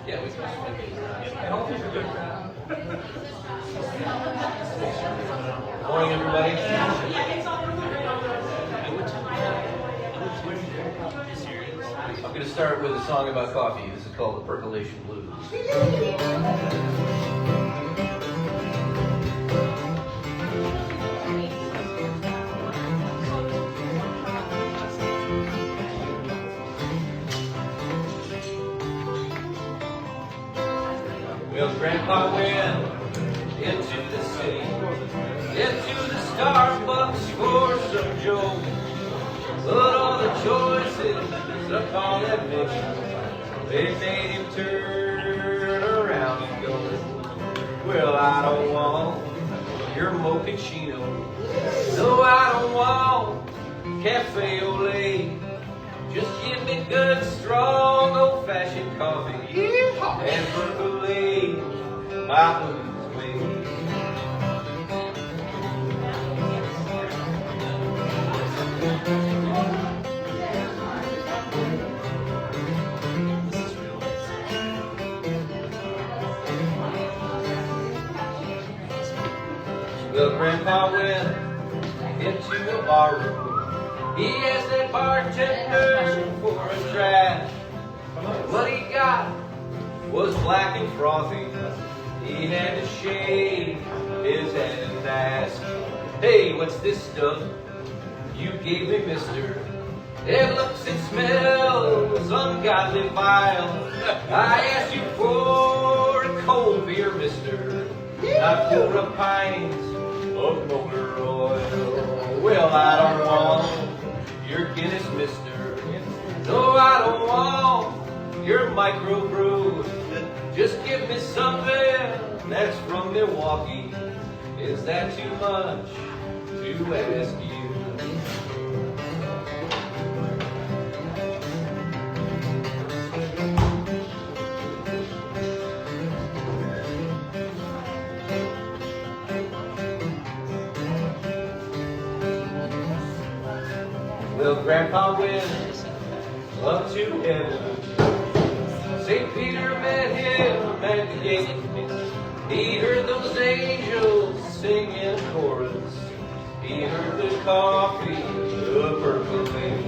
Yeah, we can swing these Morning, everybody. I'm going to start with a song about coffee. This is called The Percolation Blues. Well, Grandpa went into the city, into the Starbucks for some joe. But all the choices upon that mission, they made him turn around and go, well, I don't want your mochaccino. No, I don't want cafe au lait. Just give me good, strong, old-fashioned coffee and percolate my blues away. Well, Grandpa went into a bar room. He asked that bartender for a draft. What he got was black and frothy. He had to shave his head and ask, hey, what's this stuff you gave me, mister? It looks and smells ungodly vile. I asked you for a cold beer, mister, not for a pint of motor oil. Well, I don't want your Guinness, mister. No, I don't want your microbrew. Just give me something that's from Milwaukee. Is that too much to ask you? Well, Grandpa went up to heaven. St. Peter met him at the gate. He heard those angels sing in chorus. He heard the coffee percolate.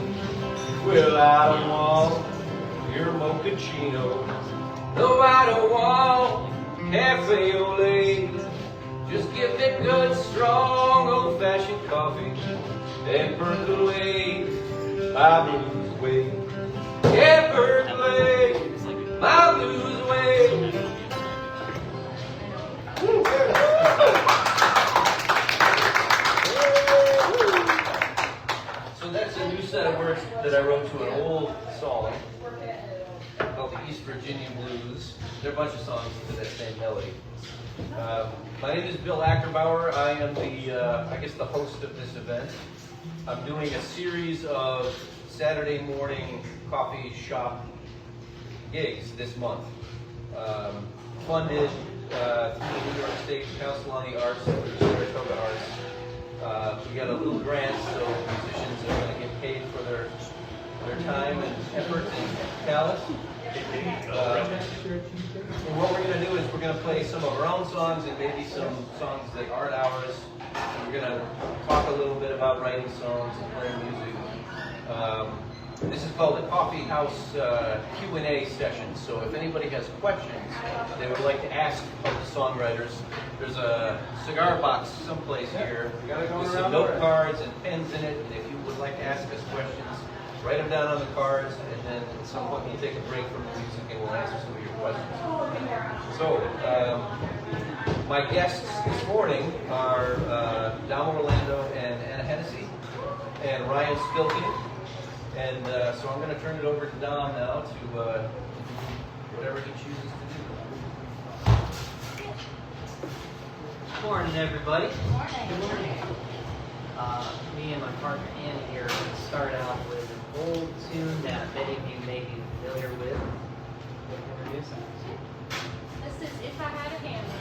Well, I don't want your mochaccino. No, I don't want cafe au lait. Just give me good, strong, old-fashioned coffee and percolate my blues away. Yeah, percolate my blues away. So that's a new set of words that I wrote to an old song called the East Virginia Blues. There are a bunch of songs to that same melody. My name is Bill Ackerbauer. I am the host of this event. I'm doing a series of Saturday morning coffee shop gigs this month, funded through the New York State Council on the Arts, through Saratoga Arts. We got a little grant, so musicians are going to get paid for their time and effort and talent. And what we're going to do is we're going to play some of our own songs and maybe some songs that aren't ours. And we're going to talk a little bit about writing songs and playing music. This is called the Coffeehouse Q&A Sessions. So if anybody has questions they would like to ask of the songwriters, there's a cigar box someplace here with some note cards and pens in it. And if you would like to ask us questions, write them down on the cards, and then at some point we'll take a break from the music and we'll answer some of your questions. So, my guests this morning are Dom Orlando and Anna Hennessy and Ryan Spilken. And so I'm going to turn it over to Dom now to whatever he chooses to do. Good morning, everybody. Good morning. Me and my partner Anna here are going to start out with an old tune that many of you may be familiar with. Introduce us. This is If I Had a Hammer.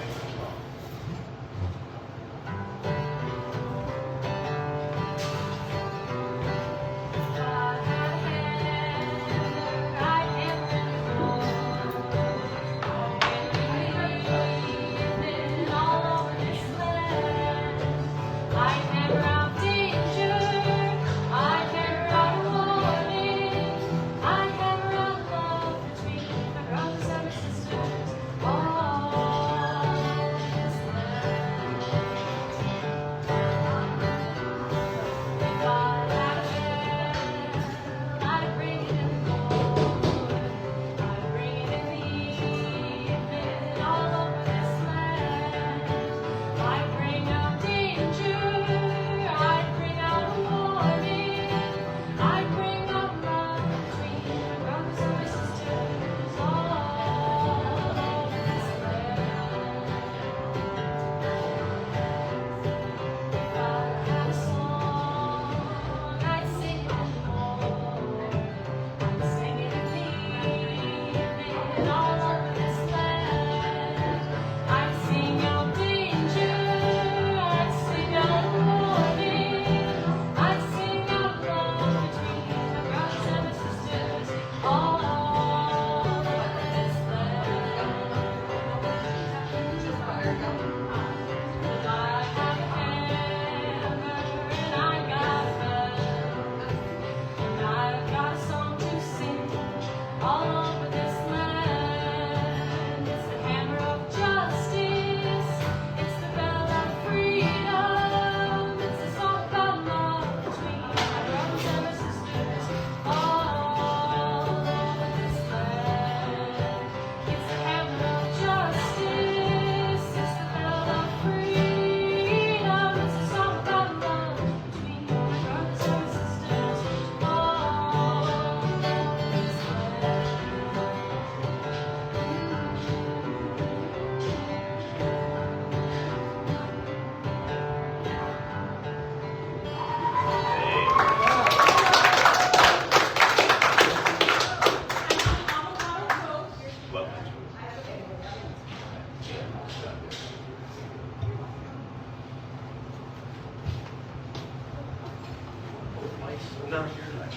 Down here, like.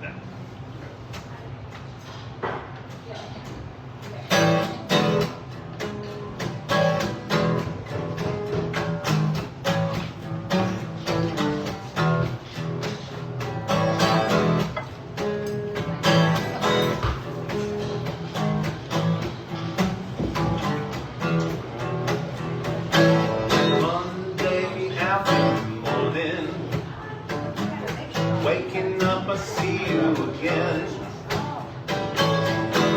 No. Monday afternoon, waking up, I see you again.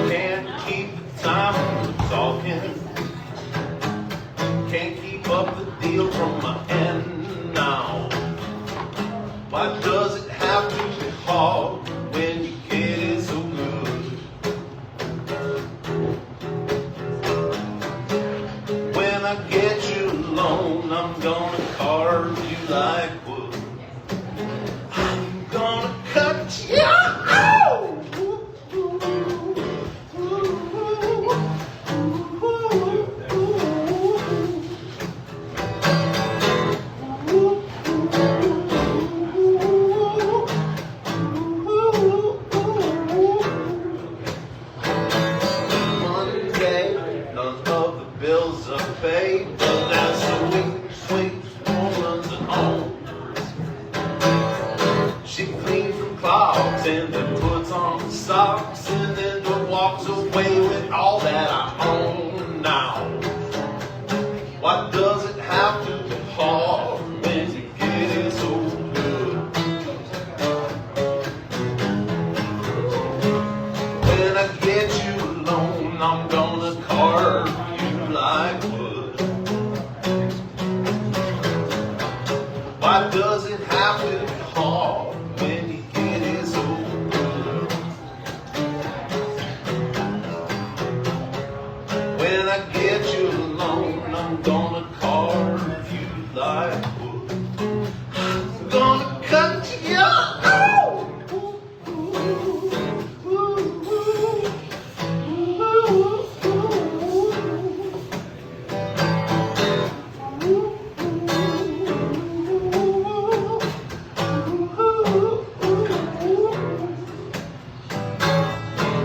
Can't keep the time from talking. Can't keep up the deal from my end now. Why does it have to be hard when you get it so good? When I get you alone, I'm gonna carve you like wood. I'm gonna cut you out. Monday, none of the bills are paid, but that's the week sweet woman's at home. She cleans from clogs and then puts on socks and then walks away with all that I own now. Why does it have to be hard when you get it so good? When I get you alone, I'm gonna carve you like wood. Why does it have to be hard when you get it so good? When I get you alone, I'm gonna carve you like wood. I'm gonna cut you out.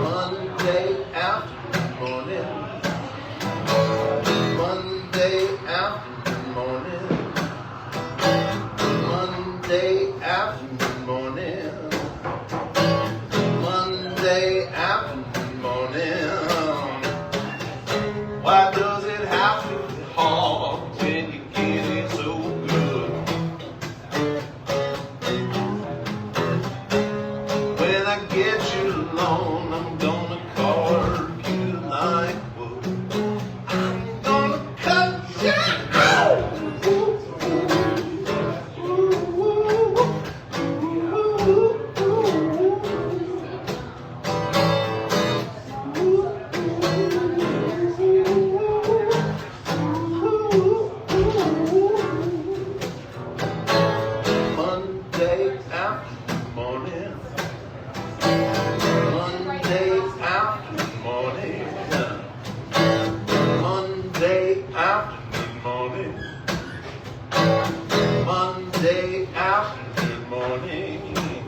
Monday afternoon, Monday afternoon, Monday afternoon, Monday afternoon. Why does it have to be hard when you get it so good? When I get you alone, I'm gonna carve you like wood. I'm gonna cut you out. Monday afternoon, Monday afternoon, Monday afternoon, Monday afternoon.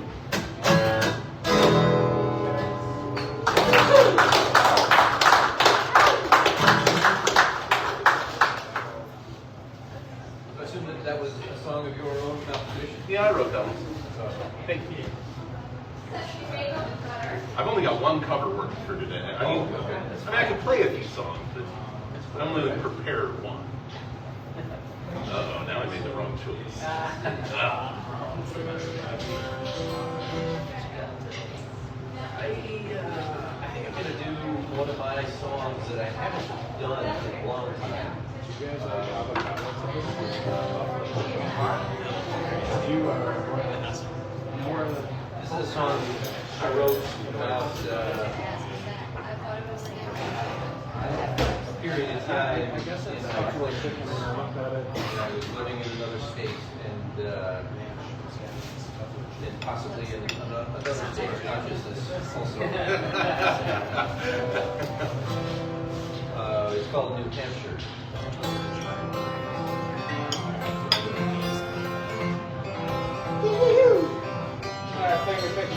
I assume that was a song of your own composition? Yeah, I wrote that one. Thank you. I've only got one cover working for today. I mean, I could play a few songs, but I'm only prepared one. Uh-oh, now I made the wrong choice. I think I'm going to do one of my songs that I haven't done in a long time. This is a song I wrote about a period of time in my 20s when I was living in another state and possibly in another state of consciousness also. It's called New Hampshire.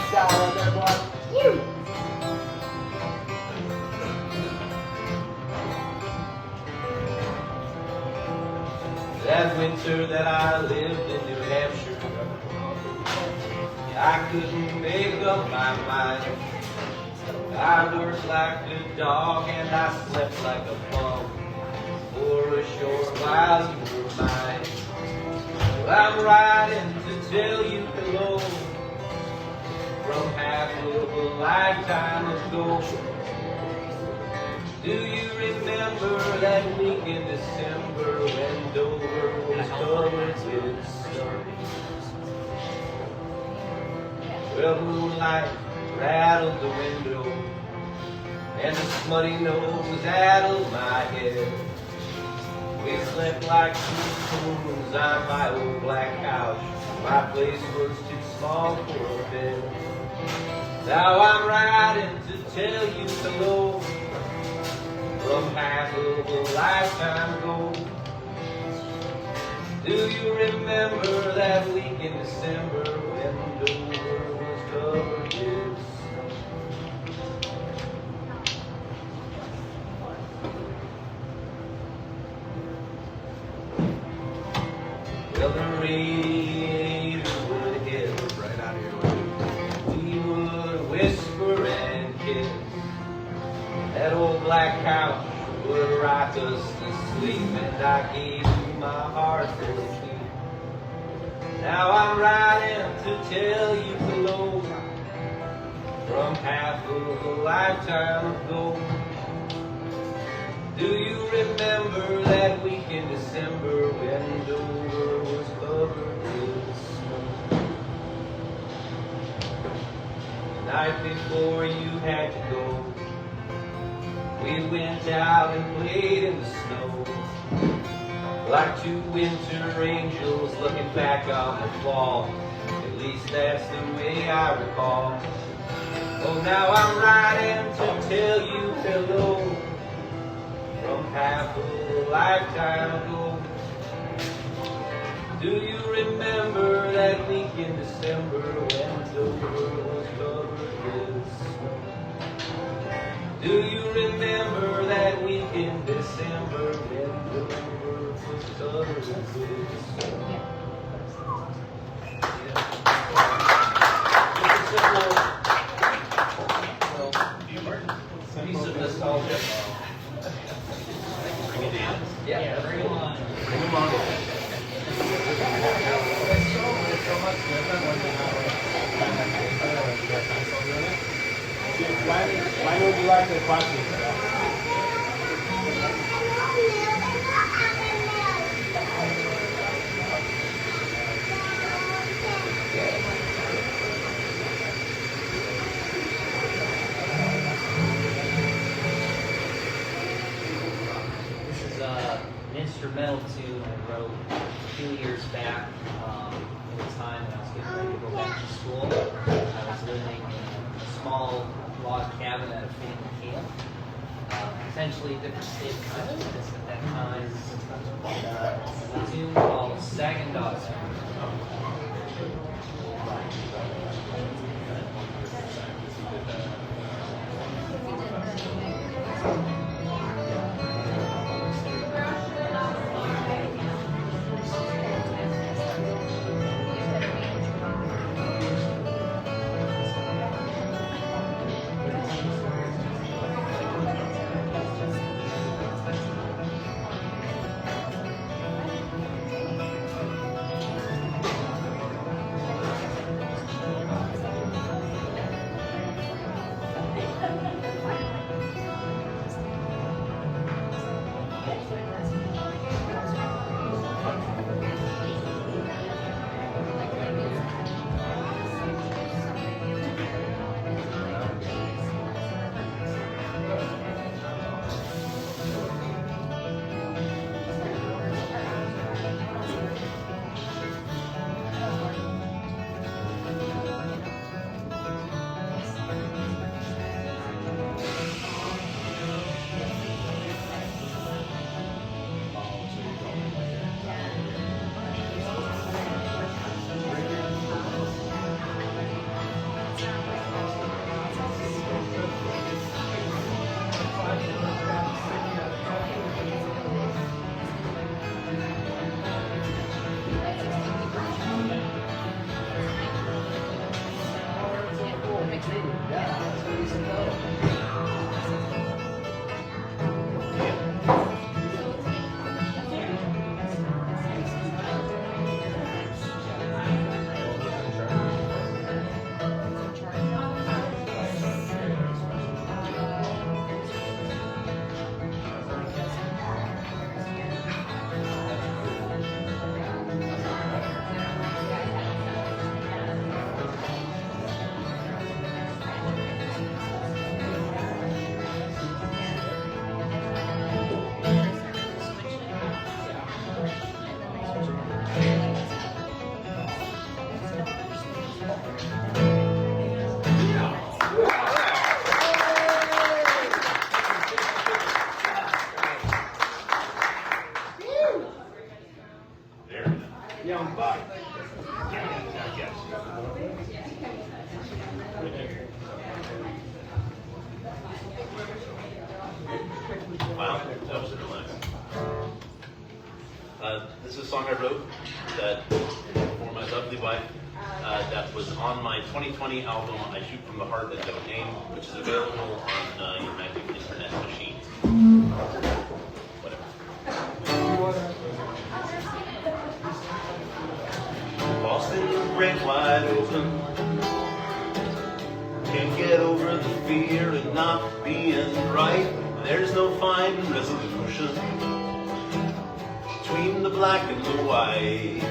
style right there, boy. That winter that I lived in New Hampshire, I couldn't make up my mind. I worked like a dog and I slept like a bum. For a short while you were mine. Well, I'm writing to tell you hello from half of a lifetime ago. Do you remember that week in December when Dover was covered with snow? Well, moonlight rattled the window and the smutty nose out of my head. We slept like two spoons on my old black couch. My place was too small for a bed. Now I'm writing to tell you hello from half of a lifetime ago. Do you remember that week in December when Dover was covered with snow? Well, the radiator would hit right out of your way. We would whisper and kiss. That old black couch would rock us to sleep, and I gave you my heart for the keep. Now I'm writing to tell you hello from half of a lifetime ago. Do you remember that week in December when Dover was covered with snow? The night before you had to go, we went out and played in the snow, like two winter angels looking back on the fall. At least that's the way I recall. Oh, now I'm writing to tell you hello from half a lifetime ago. Do you remember that week in December when Dover was covered with snow? Do you remember that week in December when Dover was covered with snow? Piece of nostalgia. Yeah, bring him on. Bring him on. Why would you like the question? This is an instrumental tune I wrote a few years back in the time when I was getting ready to go back to school. I was living in a small log cabin at a family camp. Potentially different state of consciousness at that time. A tune called Sagging Dog Sound. Young buck. Wow, that was really nice. This is a song I wrote that for my lovely wife. That was on my 2020 album, I Shoot From the Heart and Don't Name, which is available on your Magic Internet machines. Whatever. Boston, great wide open. Can't get over the fear of not being right. There's no fine resolution between the black and the white.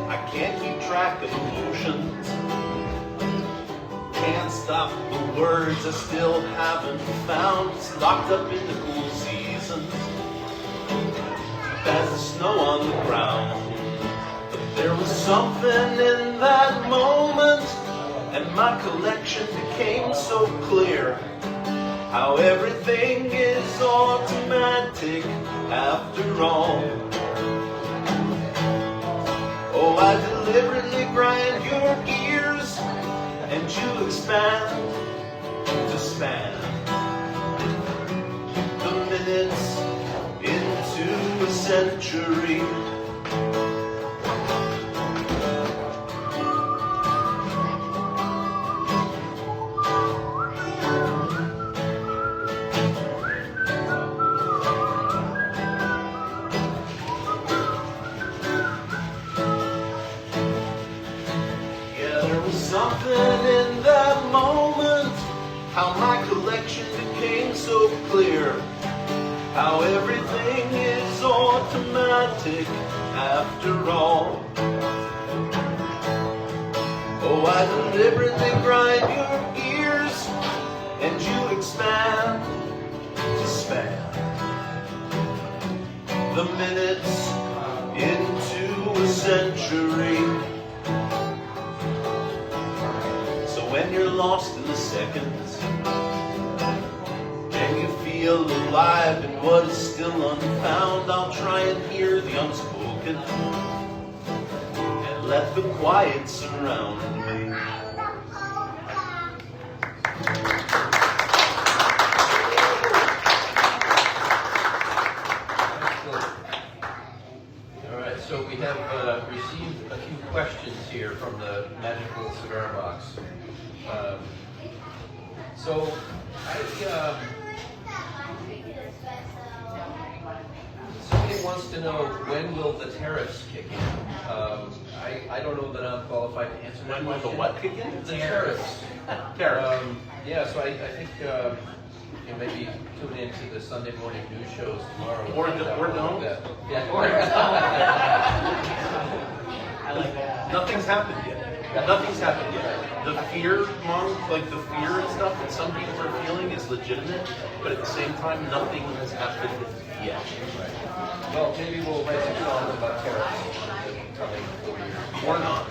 I can't keep track of emotions. Can't stop the words I still haven't found. It's locked up in the cool seasons. As the snow on the ground. But there was something in that moment, and my collection became so clear. How everything is automatic after all. Oh, I deliberately grind your gears, and you expand to span the minutes into a century. Yeah, there was something in that moment, how my collection became so clear. How everything is automatic after all. Oh, I deliberately grind your gears, and you expand to span the minutes into a century. So when you're lost in the seconds, and you feel alive in what is still unfound, I'll try and hear the unspoken and let the quiet surround me. All right, so we have received a few questions here from the magical cigar box. So somebody wants to know, when will the tariffs kick in? I don't know that I'm qualified to answer that When will question. the what kick in? The tariffs. Tariffs. Yeah, so I think you know, maybe tune into the Sunday morning news shows tomorrow. to Or find out or about don't. that. Yeah, I like that. Nothing's happened yet. Nothing's happened yet. The fear like the fear and stuff that some people are feeling is legitimate, but at the same time, nothing has happened yet. Well, maybe we'll write some songs about tariffs in the coming 4 years. Or not.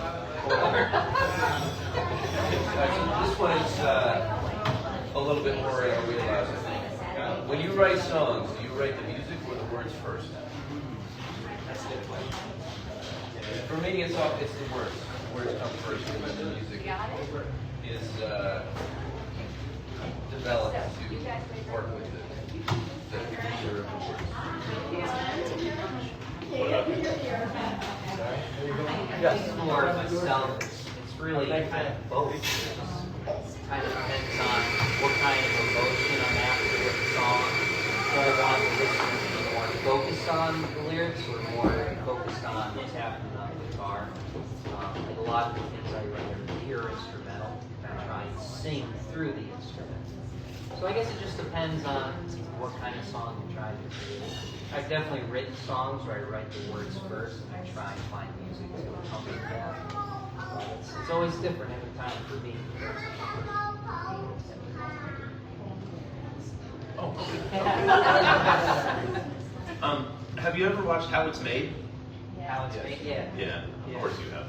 This one is a little bit more in our wheelhouse, I think. When you write songs, do you write the music or the words first? That's a good question. For me, it's the words. The words come first, and then the music is developed to work with the meter of the words. Yes. For myself, it's really kind of both. It kind of depends on what kind of emotion I'm after with the song. Do I want the listener to be more focused on the lyrics or more focused on what's happening on the guitar? Like a lot of the things I write are pure instrumental. I try and sing through the instrument. So I guess it just depends on what kind of song you're trying to create. I've definitely written songs where I write the words first and I try and find music to accompany that. It's always different every time for me. Oh, okay. Have you ever watched How It's Made? How it's made, yeah. Yeah, of course you have.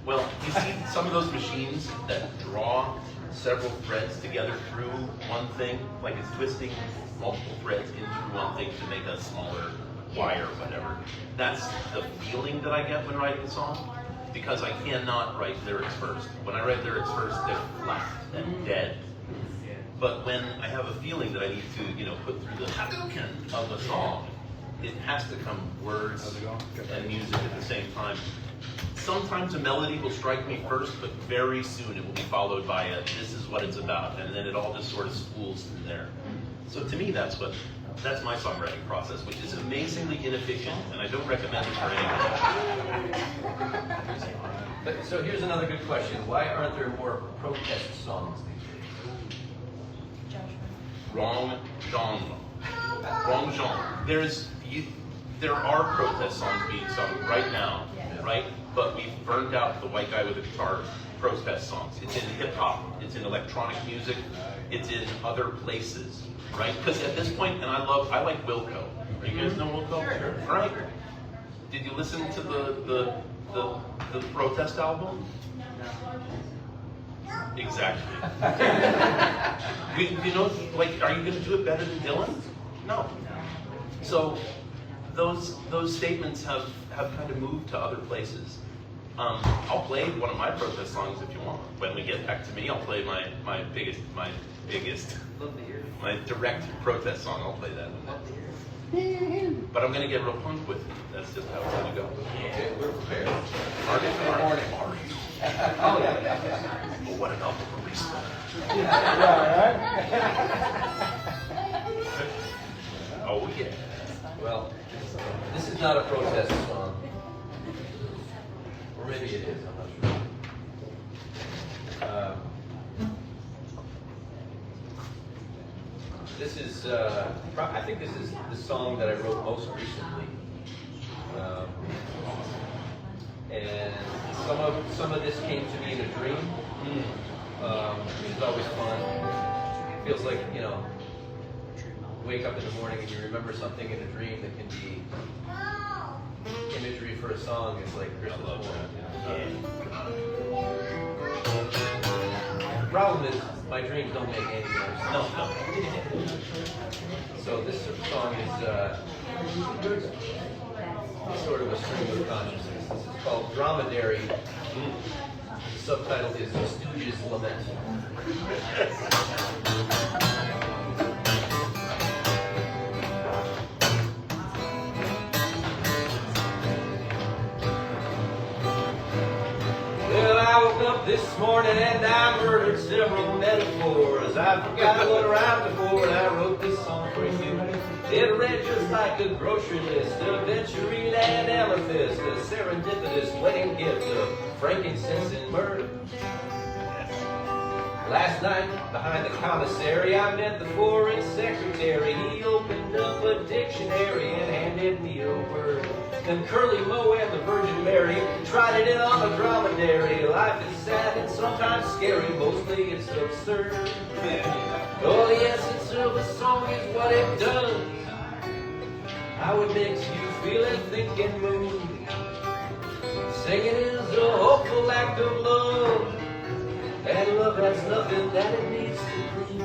Well, you see some of those machines that draw several threads together through one thing, like it's twisting multiple threads into one thing to make a smaller wire or whatever. That's the feeling that I get when writing a song, because I cannot write lyrics first. When I write lyrics first, they're flat and dead. But when I have a feeling that I need to, put through the Hadouken of a song, it has to come words and music at the same time. Sometimes a melody will strike me first, but very soon it will be followed by a "this is what it's about," and then it all just sort of spools from there. So to me, that's my songwriting process, which is amazingly inefficient, and I don't recommend it for anyone. So here's another good question. Why aren't there more protest songs these days? Wrong genre. Wrong genre. There are protest songs being sung right now, right? But we've burned out the white guy with a guitar protest songs. It's in hip hop, it's in electronic music, it's in other places, right? Because at this point, and I like Wilco. Are you guys know Wilco? Sure. Right? Did you listen to the protest album? Exactly. Are you going to do it better than Dylan? No. So those statements have kind of moved to other places. I'll play one of my protest songs if you want. When we get back to me, I'll play my biggest, my direct protest song. I'll play that. But I'm going to get real punk with it. That's just how it's going to go. Okay, we're prepared. Morning. Oh, yeah. But what about the barista? Oh, yeah. Well, this is not a protest song. Or maybe it is, I'm not sure. This is, I think this is the song that I wrote most recently. And some of this came to me in a dream, which is always fun. It feels like, wake up in the morning and you remember something in a dream that can be imagery for a song. It's like Christmas morning. The problem is my dreams don't make any sense. No. So this song is sort of a stream of consciousness. This is called Dromedary. The subtitle is The Stooges' Lament. Well, I woke up this morning and I murdered several metaphors. I forgot what rhymed before and I wrote this song for you. It read just like a grocery list, a Ventury Land amethyst, a serendipitous wedding gift of frankincense and myrrh. Last night, behind the commissary, I met the foreign secretary. He opened up a dictionary and handed me a word. Then Curly Moe and the Virgin Mary tried it in on a dromedary. Life is sad and sometimes scary, mostly it's absurd. Oh, the essence of a song is what it does, how it makes you feel and think and move. Singing is a hopeful act of love, and love has nothing that it needs to prove.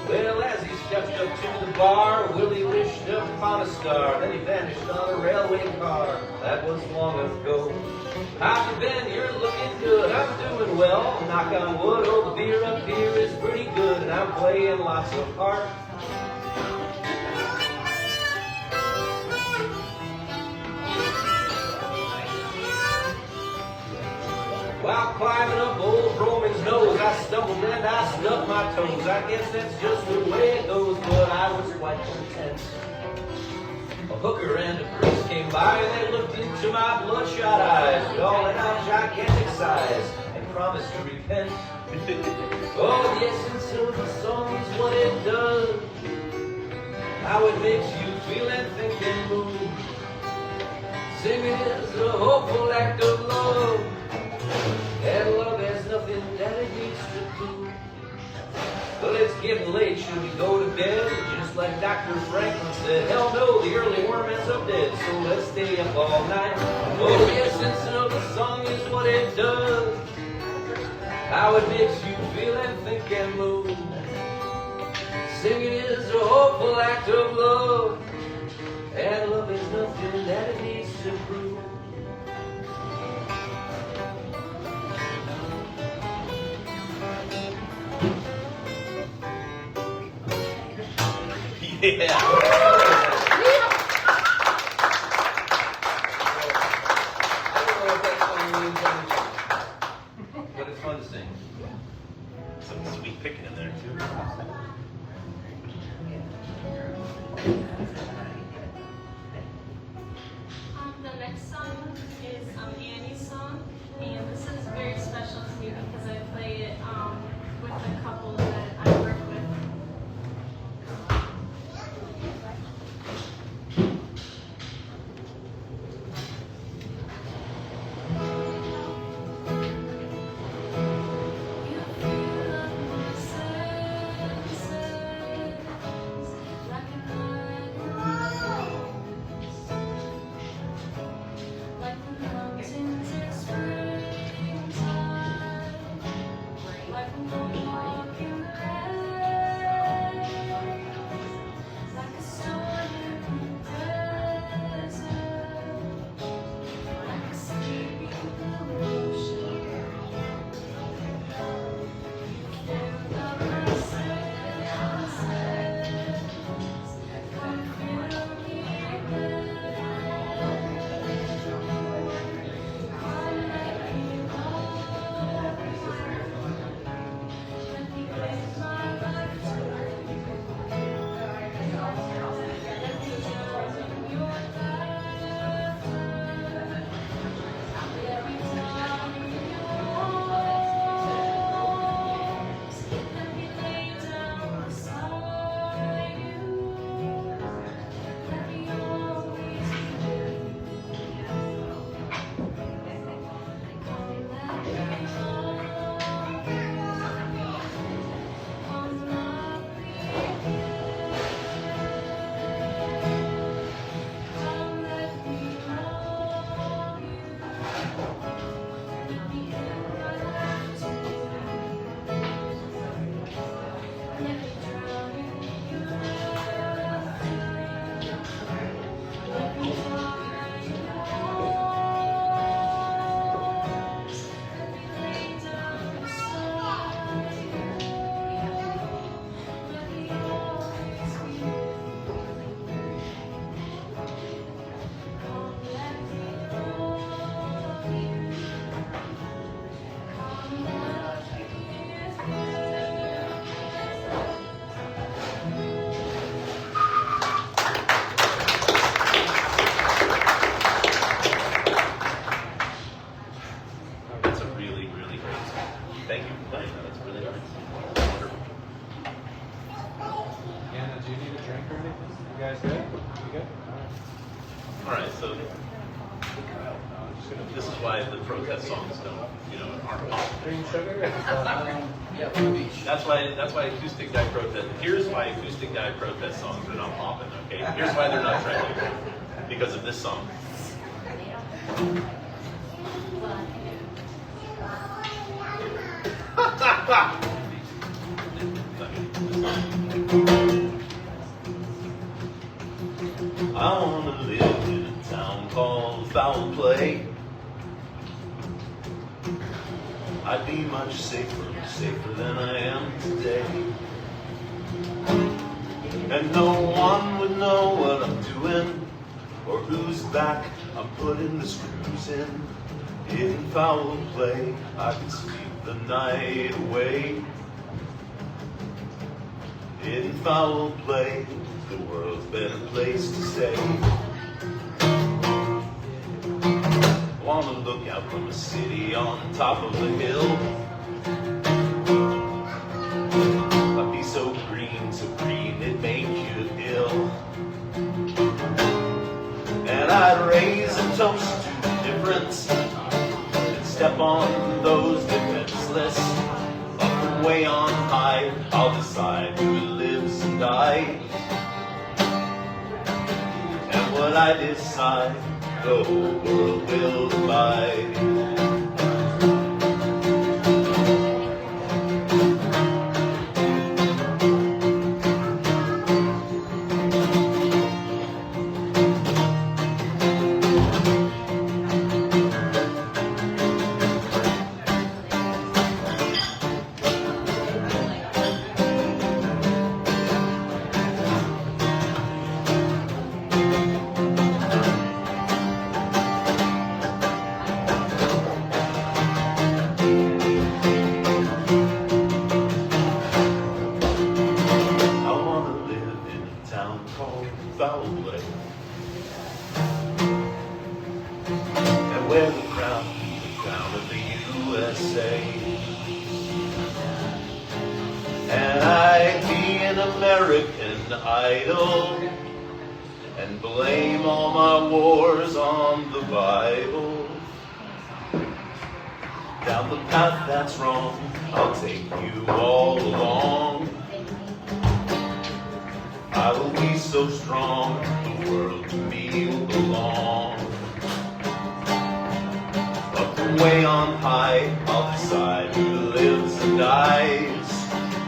Well, as he stepped up to the bar, Willie wished upon a star, then he vanished on a railway car. That was long ago. How you been? You're looking good. I'm doing well. Knock on wood. Oh, the beer up here is pretty good, and I'm playing lots of parts. While climbing up old Roman's nose, I stumbled and I stubbed my toes. I guess that's just the way it goes, but I was quite content. A hooker and a priest came by and they looked into my bloodshot eyes. We all let out gigantic sighs and promised to repent. Oh, the essence of the song is what it does, how it makes you feel and think and move. Singing is a hopeful act of love, and love has nothing that it needs to prove. Well, it's getting late, should we go to bed? Just like Dr. Franklin said, hell no, the early worm ends up dead, so let's stay up all night. Oh, the essence of the song is what it does, how it makes you feel and think and move. Singing is a hopeful act of love, and love is nothing that it needs to prove. Yeah. I don't know what that song means, but it's fun to sing. Some sweet picking in there too. The next song is Annie's song, and this is very special to me because I play it with a couple that I work with. This is why the protest songs don't, aren't popular. Green sugar? That's why acoustic guy protest. Here's why acoustic guy protest songs are not popping. Okay, here's why they're not trending. Because of this song. I wanna live in a town called Foul Play. I'd be much safer than I am today. And no one would know what I'm doing, or whose back I'm putting the screws in. In foul play, I can sleep the night away. In foul play, the world's better place to stay. I wanna look out from a city on top of the hill. I'd be so green, it'd make you ill. And I'd raise a toast to difference and step on those defenseless. Up and way on high, I'll decide who lives and dies. And what I decide, the whole world will abide. And blame all my wars on the Bible. Down the path that's wrong, I'll take you all along. I will be so strong, the world to me will belong. Up and way on high, I'll decide who lives and dies.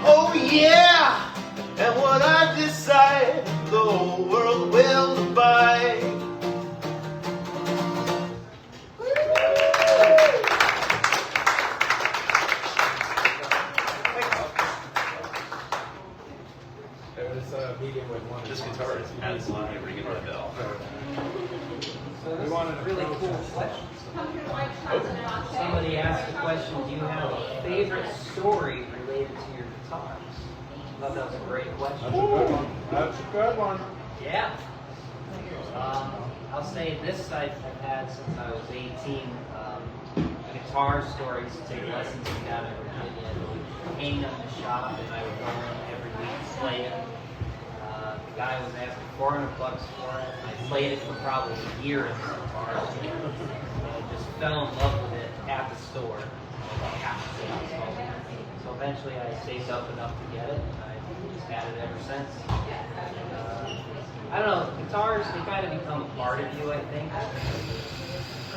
Oh yeah! And what I decide, the whole world will abide. There was a meeting with one. This guitar is absolutely ringing my bell. So we wanted a Really cool question. Somebody asked the question, do you have a favorite story related to your guitars? I thought that was a great question. That's a good one. That's a good one. Yeah. I'll say this I've had since I was 18. Guitar stories to take lessons from down in Virginia. We hang them in the shop and I would go in every week to play it. The guy was asking $400 for it. I played it for probably a year in the guitar. And just fell in love with it at the store. So eventually I saved up enough to get it. And I just had it ever since. I don't know, guitars, they kind of become a part of you, I think.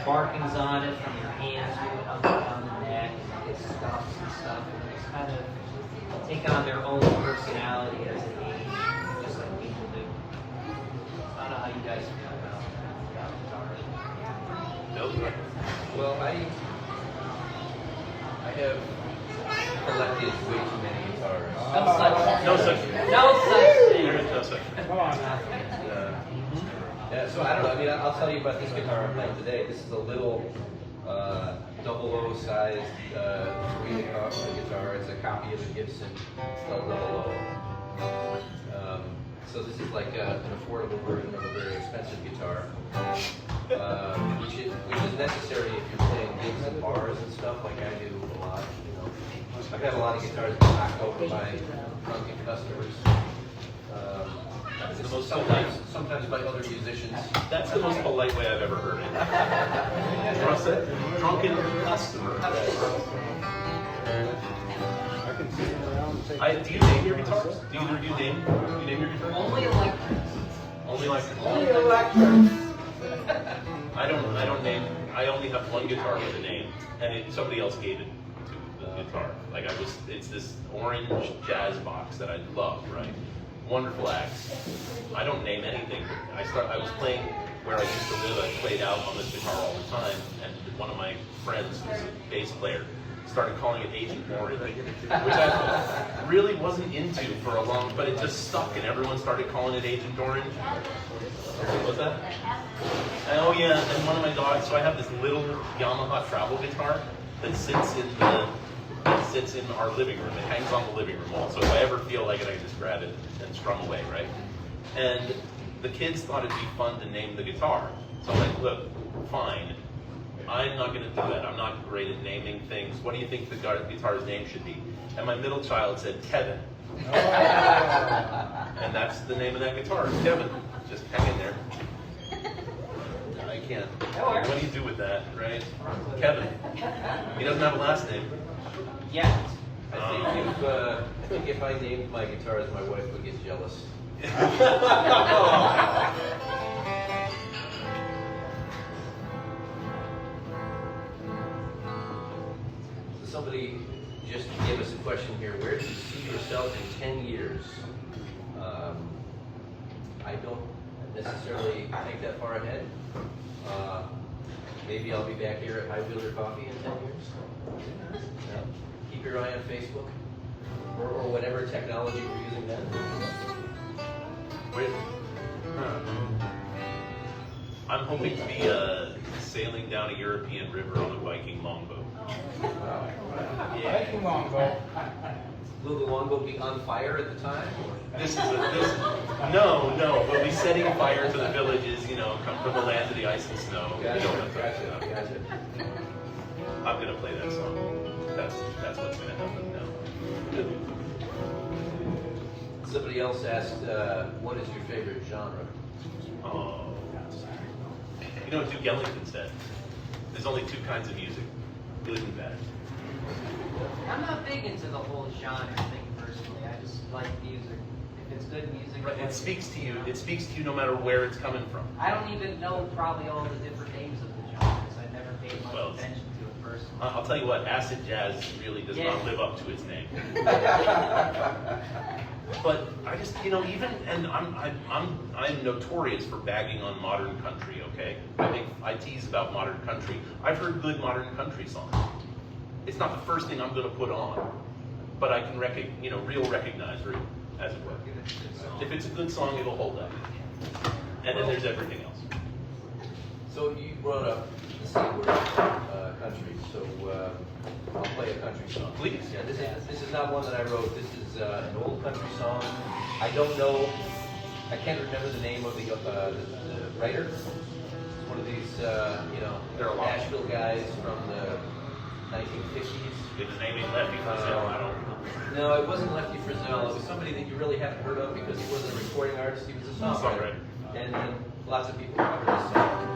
Markings on it from your hands moving up and down the neck, and you get scuffs and stuff, and they just kind of take on their own personality as they age, just like people do. I don't know how you guys feel about guitars. Nope. Well, I have collected way too many guitars. No such thing. There is no such thing. Come on. Yeah, so I don't know. I mean, I'll tell you about this guitar I'm playing today. This is a little 00 sized guitar. It's a copy of a Gibson spelled 00. So this is like an affordable version of a very expensive guitar, which is necessary if you're playing gigs and bars and stuff like I do a lot. You know, I've had a lot of guitars knocked over by drunken customers. That's the most sometimes by other musicians. That's the most polite way I've ever heard it. Trust it. Drunken customer. I can see him around and say, Do you name your guitars? Do you name your guitars? Only electrics. Only electric. only electric. I don't name. I only have one guitar with a name, and somebody else gave it to the guitar. Like it's this orange jazz box that I love, right? wonderful acts. I don't name anything. I was playing where I used to live. I played out on this guitar all the time, and one of my friends, who's a bass player, started calling it Agent Orange, which I really wasn't into for a long, but it just stuck, and everyone started calling it Agent Orange. What's that? Oh yeah, and one of my dogs. So I have this little Yamaha travel guitar that sits in our living room. It hangs on the living room wall. So if I ever feel like it, I can just grab it and strum away, right? And the kids thought it'd be fun to name the guitar. So I'm like, look, fine. I'm not going to do that. I'm not great at naming things. What do you think the guitar's name should be? And my middle child said, Kevin. And that's the name of that guitar, Kevin. Just hang in there. I can't. What do you do with that, right? Kevin. He doesn't have a last name. Yeah. I think if I named my guitars, my wife would get jealous. So somebody just gave us a question here. Where do you see yourself in 10 years? I don't necessarily think that far ahead. Maybe I'll be back here at Highwheeler Coffee in 10 years. Keep your eye on Facebook or whatever technology we're using then. Wait. I'm hoping to be sailing down a European river on a Viking longboat. Viking longboat. Will the longboat be on fire at the time? No, we'll be setting fire to the villages, come from the land of the ice and snow. Gotcha. I'm gonna play that song. That's what's gonna happen now. Somebody else asked, what is your favorite genre? Oh. You know what Duke Ellington said? There's only two kinds of music, good and bad. I'm not big into the whole genre thing personally. I just like music. If it's good music, Right, it speaks to you. It speaks to you no matter where it's coming from. I don't even know probably all the different names of the genres. I never paid much Well, attention to it personally. I'll tell you what, acid jazz really does not live up to its name. But I just, even, and I'm notorious for bagging on modern country. Okay, I tease about modern country. I've heard good modern country songs. It's not the first thing I'm going to put on, but I can recognize, as it were. If it's a good song, it'll hold up. And then there's everything else. So you brought up the C word, country. So I'll play a country song. Please. Yeah, this is not one that I wrote. This is an old country song. I don't know. I can't remember the name of the writer. It's one of these, There are a lot. Nashville guys from the 1950s. If his name ain't Lefty Frizzell, I don't know. No, it wasn't Lefty Frizzell. It was somebody that you really haven't heard of because he wasn't a recording artist. He was a songwriter. And lots of people cover this song.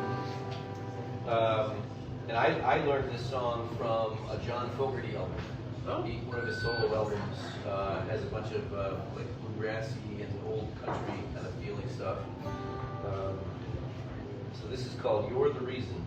And I learned this song from a John Fogerty album. Oh. One of his solo albums has a bunch of like bluegrassy and old country kind of feeling stuff. So this is called "You're the Reason."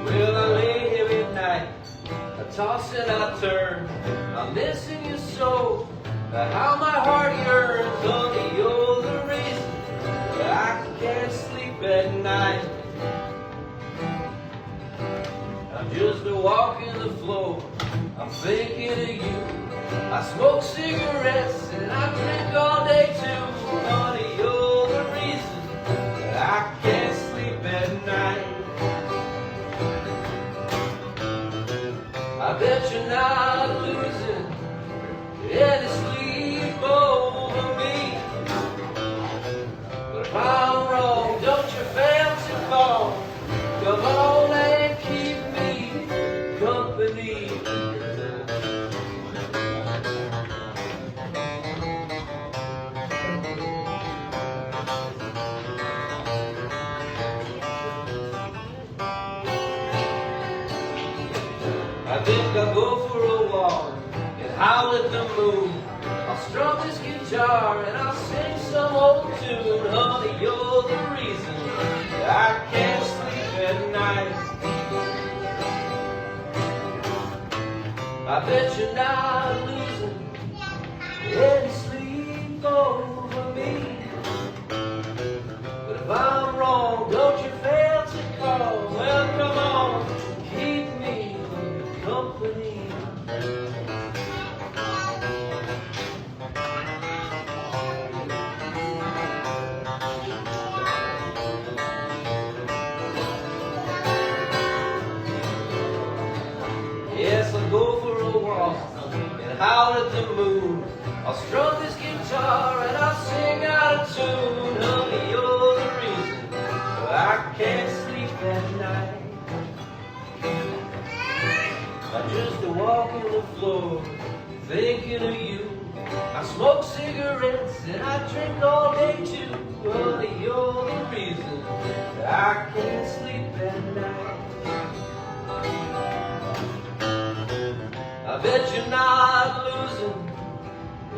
Well, I lay here at night, I toss and I turn, I'm missing you so, how my heart yearns, honey, you're the reason that I can't sleep at night. I'm just a walking the floor, I'm thinking of you, I smoke cigarettes and I drink all day too, honey, you're the reason that I can't sleep at night. I bet you're not losing any sleep over me. But if I'm wrong, don't you fancy fall? Come on and keep me company. I think I'll go for a walk and howl at the moon. I'll strum this guitar guitar and I'll sing some old tune. Honey, you're the reason I can't sleep at night. I bet you're not losing any sleep over me. But if I'm wrong, don't you fail to call. Well, come on, keep me company. Yes, I'll go for a walk and howl at the moon. I'll strum this guitar and I'll sing out of tune. Honey, you're the reason I can't sleep at night. I'm just a walking the floor, thinking of you. I smoke cigarettes and I drink all day too. Honey, you're the reason I can't sleep at night. I bet you're not losing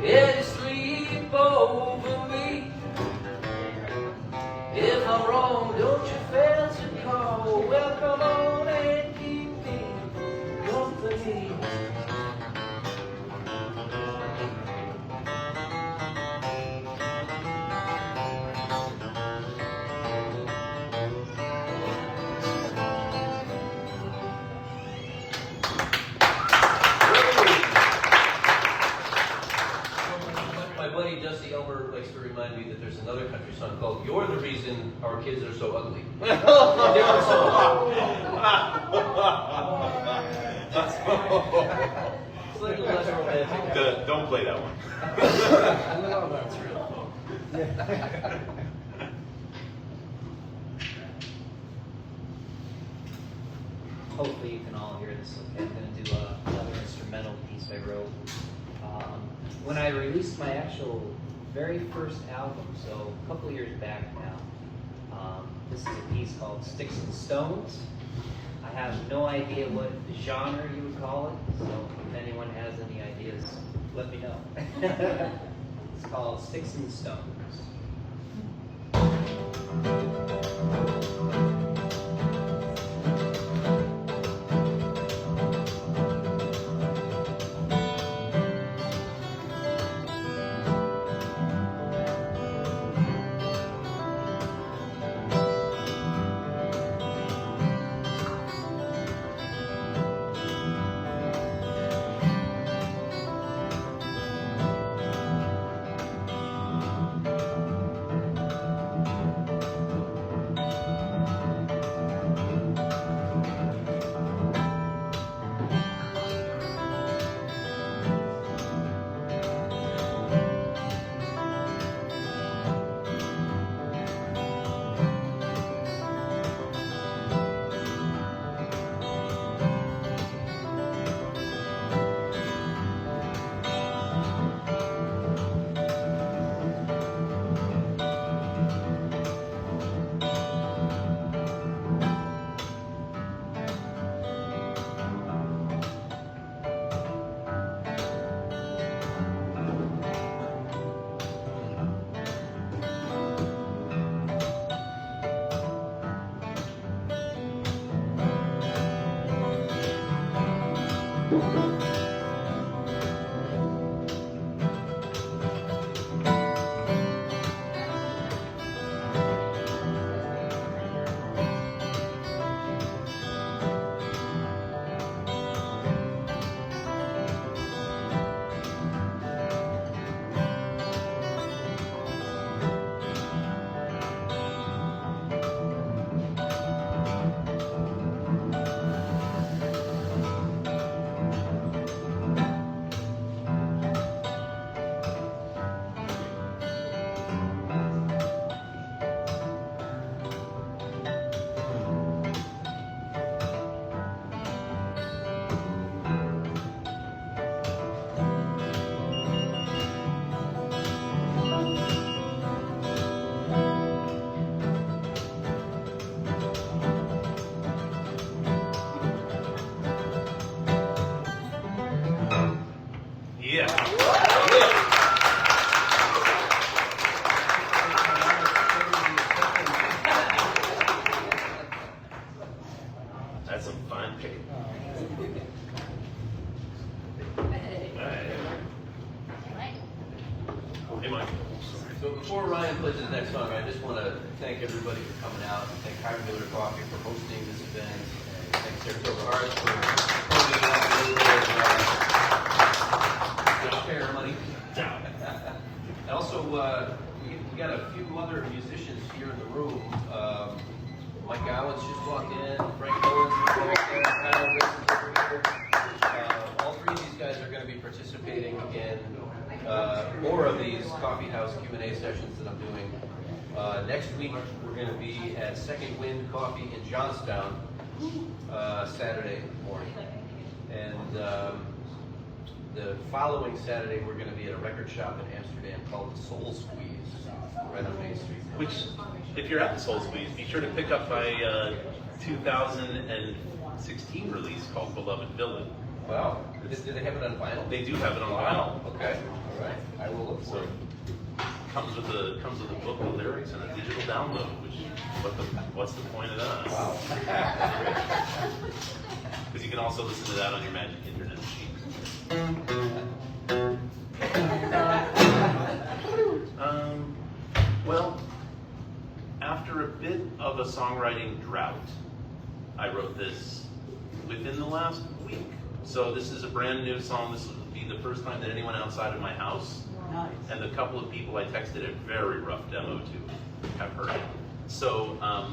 any sleep over me. If I'm wrong, don't you fail to call. Well, come on and keep me company. My buddy Dusty Elmer likes to remind me that there's another country song called "You're the Reason Our Kids Are So Ugly." It's like a less romantic. Don't play that one. That's real. Hopefully you can all hear this okay. I'm going to do another instrumental piece I wrote. When I released my actual very first album, so a couple years back now, this is a piece called Sticks and Stones. I have no idea what genre you would call it, so if anyone has any ideas, let me know. It's called Sticks and Stones. Ryan plays the next song, I just want to thank everybody for coming out, and thank Highwheeler Coffee for hosting this event, and thank Saratoga Arts for putting it up a little bit of money. And also, we got a few other musicians here in the room. Mike Allen's just walked in, Frank Owens is right there, Kyle Wilson's over here. All three of these guys are going to be participating in more of these Coffeehouse Q&A sessions that I'm doing. Next week, we're going to be at Second Wind Coffee in Johnstown, Saturday morning. And the following Saturday, we're going to be at a record shop in Amsterdam called the Soul Squeeze, right on Main Street. Which, if you're at the Soul Squeeze, be sure to pick up my 2016 release called Beloved Villain. Wow. Do they have it on vinyl? They do have it on Wow. vinyl. Okay. All right. I will look for it. Comes with a book with lyrics and a digital download. Which what's the point of that? Wow. Because you can also listen to that on your Magic Internet machine. Well, after a bit of a songwriting drought, I wrote this within the last week. So this is a brand new song. This will be the first time that anyone outside of my house and the couple of people I texted a very rough demo to have heard it. So, I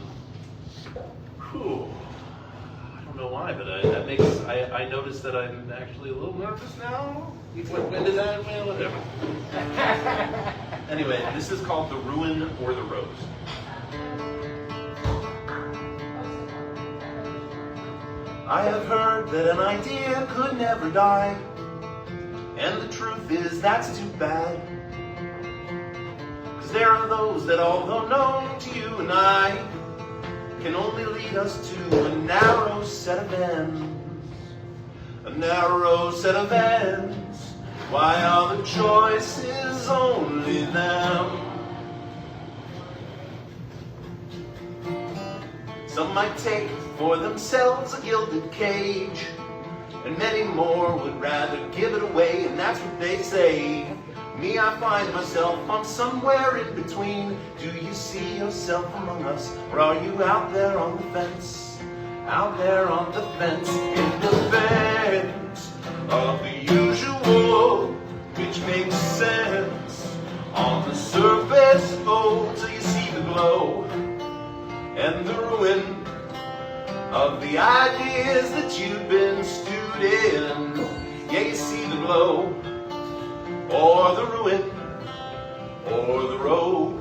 don't know why, but I noticed that I'm actually a little nervous now. When did that? Well, whatever. Anyway, this is called The Ruin or the Rose. I have heard that an idea could never die, and the truth is that's too bad. 'Cause there are those that, although known to you and I, can only lead us to a narrow set of ends. A narrow set of ends. Why are the choices only them? Some might take for themselves a gilded cage, and many more would rather give it away, and that's what they say. Me, I find myself, I'm somewhere in between. Do you see yourself among us, or are you out there on the fence? Out there on the fence, in defense of the usual, which makes sense on the surface. Oh, till you see the glow and the ruin of the ideas that you've been stewed in. Yeah, you see the glow, or the ruin, or the rose.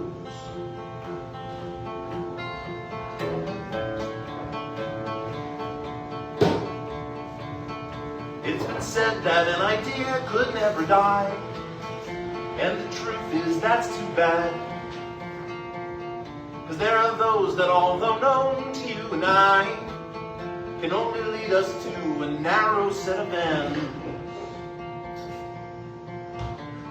It's been said that an idea could never die, and the truth is that's too bad. 'Cause there are those that, although known to you and I, can only lead us to a narrow set of ends.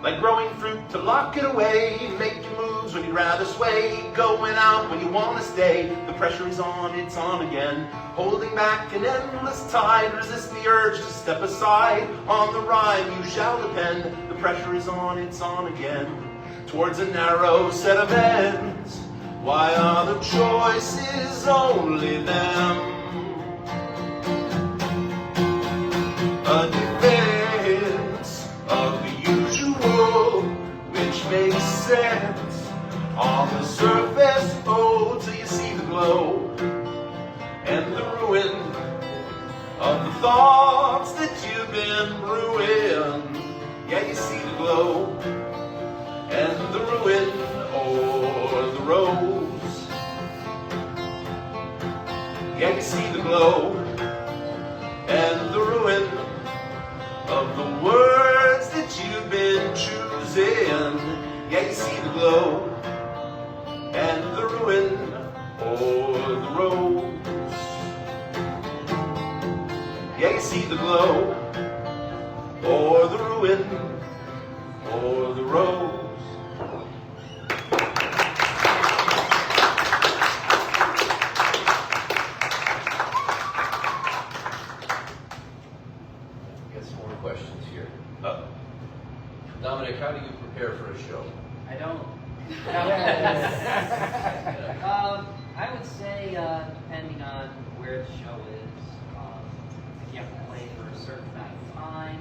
Like growing fruit to lock it away, make your moves when you'd rather sway, going out when you want to stay. The pressure is on, it's on again. Holding back an endless tide, resist the urge to step aside. On the rhyme you shall depend. The pressure is on, it's on again. Towards a narrow set of ends. Why are the choices only them? A defense of the usual, which makes sense on the surface. Oh, till you see the glow and the ruin of the thoughts that you've been brewing. Yeah, you see the glow and the ruin, or the rose. Yeah, you see the glow and the ruin of the words that you've been choosing. Yeah, you see the glow and the ruin, or the rose. Yeah, you see the glow or the ruin, or the rose. I would say, depending on where the show is, if you have to play for a certain amount of time,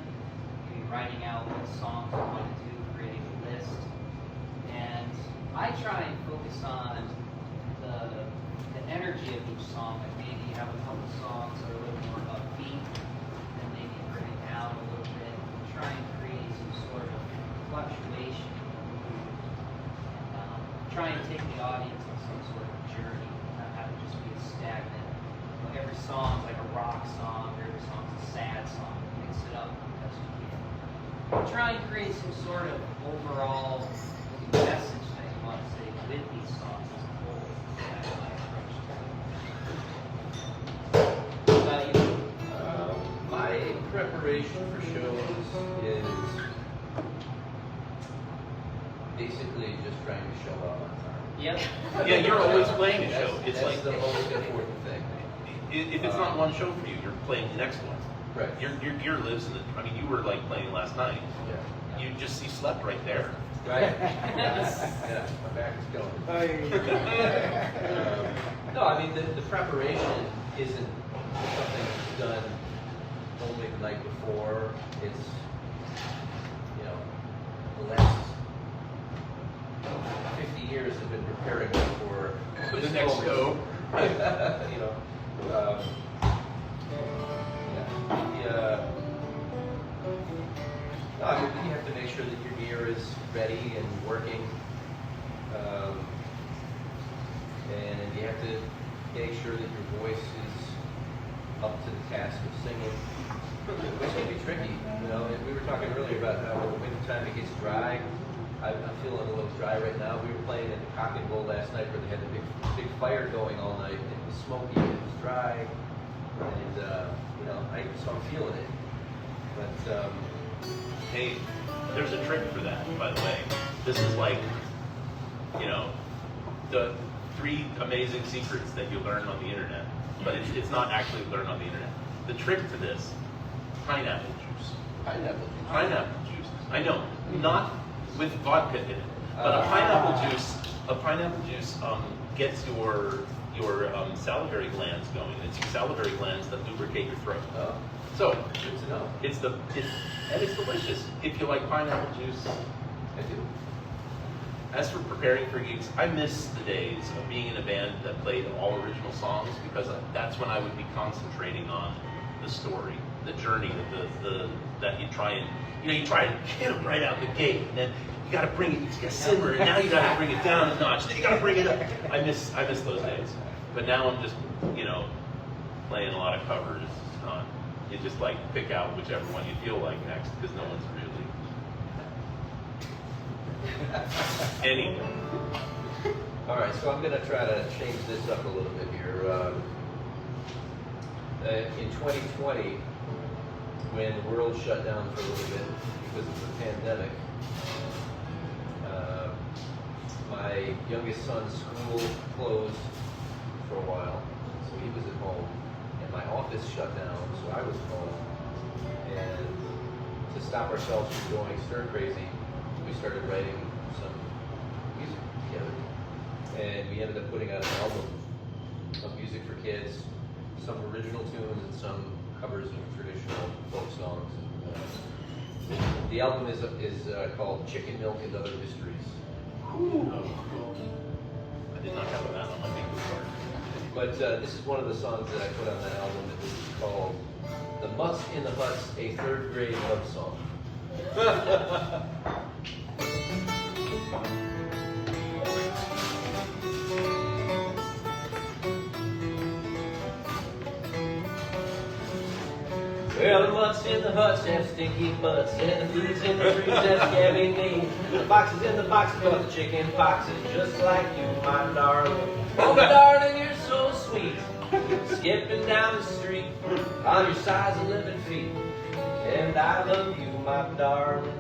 maybe writing out what songs you want to do, creating a list. And I try and focus on the energy of each song. Like maybe you have a couple songs that are a little more upbeat, and maybe bring it down a little bit, and try and create some sort of fluctuation in the mood. And try and take the audience on some sort of journey, not have it just be stagnant. Every song's like a rock song, or every song's a sad song. Mix it up as you can. Try and create some sort of overall message that you want to say with these songs as a whole. That's my approach to it. What about you? My preparation for shows is basically just trying to show up on time. Yep. Yeah, you're always playing a show. It's That's like the most important thing. if it's not one show for you, you're playing the next one. Right. Your gear lives in the. I mean, you were like playing last night. Yeah. You slept right there. Right. Yeah, my back is going. No, I mean the preparation isn't something that's done only the night before. It's the last 50 years have been preparing for The this next moment. show. No, I mean, you have to make sure that your gear is ready and working, and you have to make sure that your voice is up to the task of singing, which can be tricky. We were talking earlier about how in the wintertime it gets dry. I'm feeling a little dry right now. We were playing at the Cock and Bull last night where they had the big fire going all night. And it was smoky, and it was dry, and so I'm feeling it. But Hey, there's a trick for that, by the way. This is like, the 3 amazing secrets that you learn on the internet, but it's not actually learned on the internet. The trick to this: pineapple juice. Pineapple juice. I know, not with vodka in it, but a pineapple juice gets your salivary glands going. It's your salivary glands that lubricate your throat. So good to know. It's delicious. If you like pineapple juice, I do. as for preparing for gigs, I miss the days of being in a band that played all original songs, because that's when I would be concentrating on the story, the journey, that you try and get them right out the gate, and then you got to bring it, you got to simmer, and now you got to bring it down a notch, then you got to bring it up. I miss those days, but now I'm just playing a lot of covers. You just like pick out whichever one you feel like next, because no one's really anyway. All right, so I'm going to try to change this up a little bit here. In 2020, when the world shut down for a little bit because of the pandemic, my youngest son's school closed for a while, so he was at home, and my office shut down, so I was at home. And to stop ourselves from going stir crazy, we started writing some music together, and we ended up putting out an album of music for kids, some original tunes and some covers of traditional folk songs. The album is called Chicken Milk and Other Mysteries. Ooh. I did not have that on my bingo card. But this is one of the songs that I put on that album. It was called "The Mutts in the Huts," a 3rd grade love song. Well, the mutts in the huts have stinky butts, and the food's in the trees that's scabby mean. The boxes in the boxes got the chicken poxes, just like you, my darling. Oh, my darling, you're so sweet. Skipping down the street on your size 11 feet. And I love you, my darling.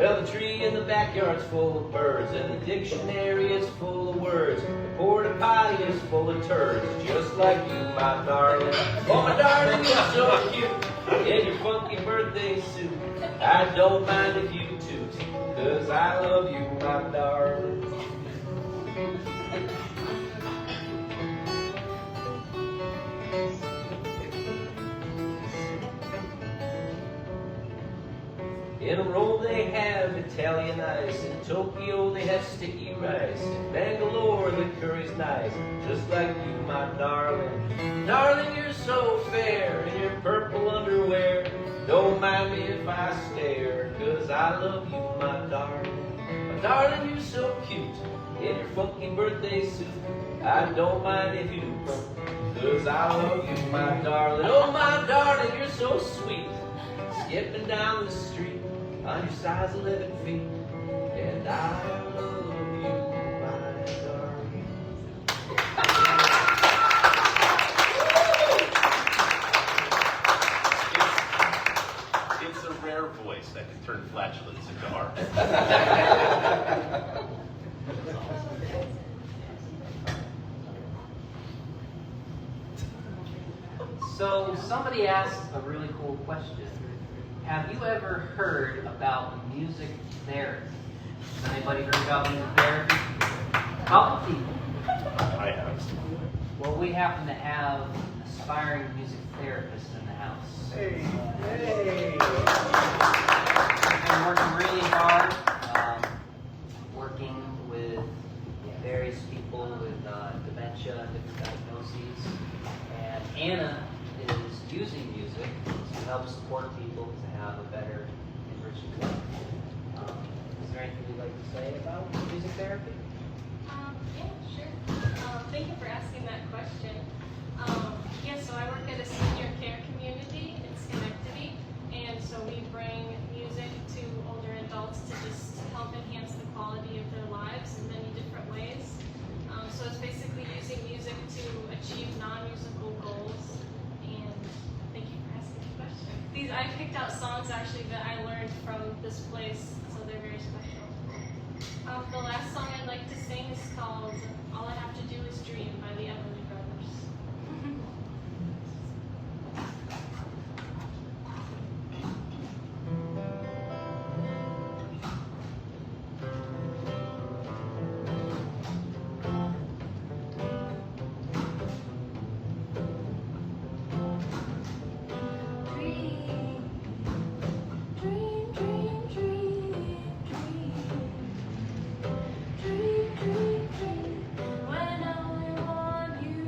Well, the tree in the backyard's full of birds, and the dictionary is full of words. The porta potty is full of turds, just like you, my darling. Oh, my darling, you're so cute in your funky birthday suit. I don't mind if you toot, 'cause I love you, my darling. In Rome they have Italian ice, in Tokyo they have sticky rice, in Bangalore the curry's nice, just like you, my darling. Darling, you're so fair in your purple underwear. Don't mind me if I stare, 'cause I love you, my darling. My darling, you're so cute in your funky birthday suit. I don't mind if you do, 'cause I love you, my darling. Oh, my darling, you're so sweet, skipping down the street on your size 11 feet, and I love you, my darling. It's a rare voice that can turn flatulence into art. So somebody asked a really cool question. Have you ever heard about music therapy? Has anybody heard about music therapy? Couple people. I have. Well, we happen to have aspiring music therapists in the house. Hey. We've been working really hard, working with various people with dementia and different diagnoses. And Anna is using music to help support people to have a better enriching life. Is there anything you'd like to say about music therapy? Yeah, sure. Thank you for asking that question. Yeah, so I work at a senior care community in Schenectady, and so we bring music to older adults to just help enhance the quality of their lives in many different ways. So it's basically using music to achieve non-musical goals. And thank you for asking the question. I picked out songs actually that I learned from this place, so they're very special. The last song I'd like to sing is called All I Have to Do Is Dream by the Everly Brothers. When all I want you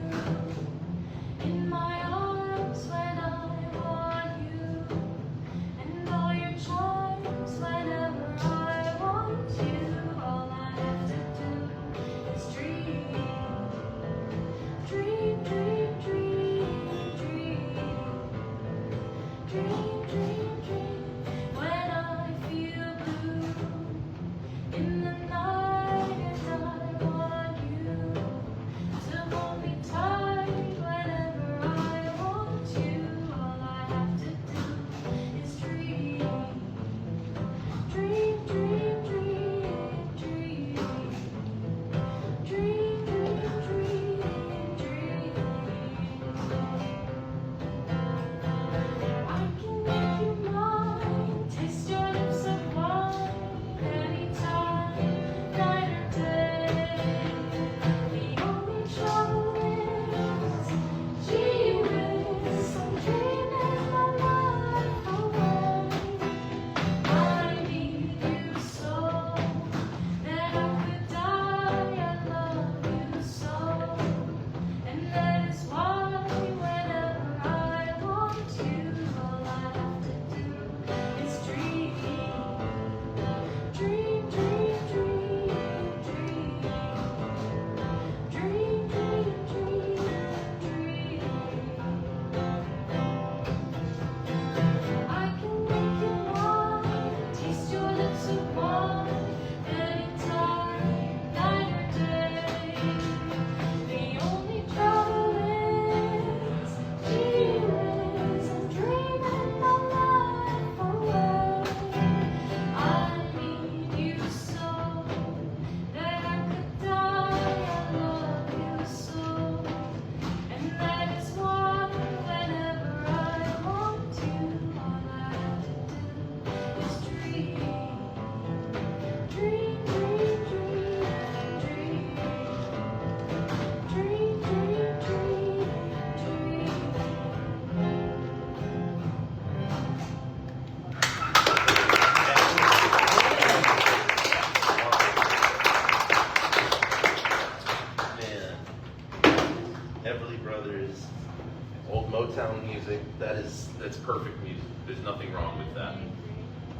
old Motown music. That's perfect music. There's nothing wrong with that.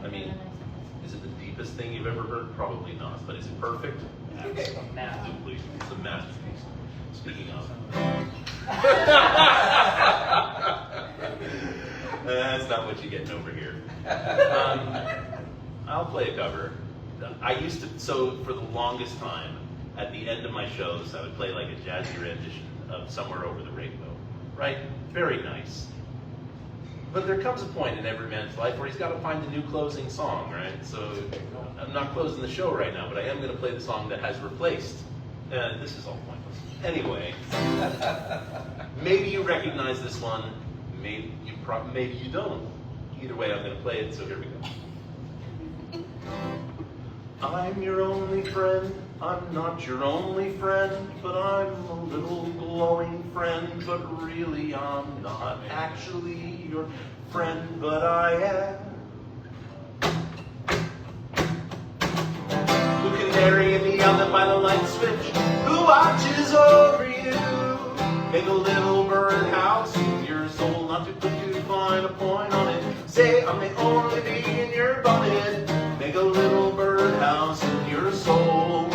I mean, is it the deepest thing you've ever heard? Probably not. But is it perfect? Absolutely. It's a masterpiece. Speaking of. That's not what you're getting over here. I'll play a cover. I used to, so for the longest time, at the end of my shows, I would play like a jazzy rendition of Somewhere Over the Rainbow. Right? Very nice. But there comes a point in every man's life where he's got to find a new closing song, right? So I'm not closing the show right now, but I am going to play the song that has replaced. This is all pointless. Anyway, maybe you recognize this one, maybe you don't. Either way, I'm going to play it, so here we go. I'm your only friend, I'm not your only friend, but I'm a little glowing friend, but really I'm not actually your friend, but I am. Blue canary in the oven by the light switch, who watches over you? Make a little birdhouse in your soul, not to put too fine a point on it. Say I'm the only bee in your bonnet. Make a little birdhouse in your soul.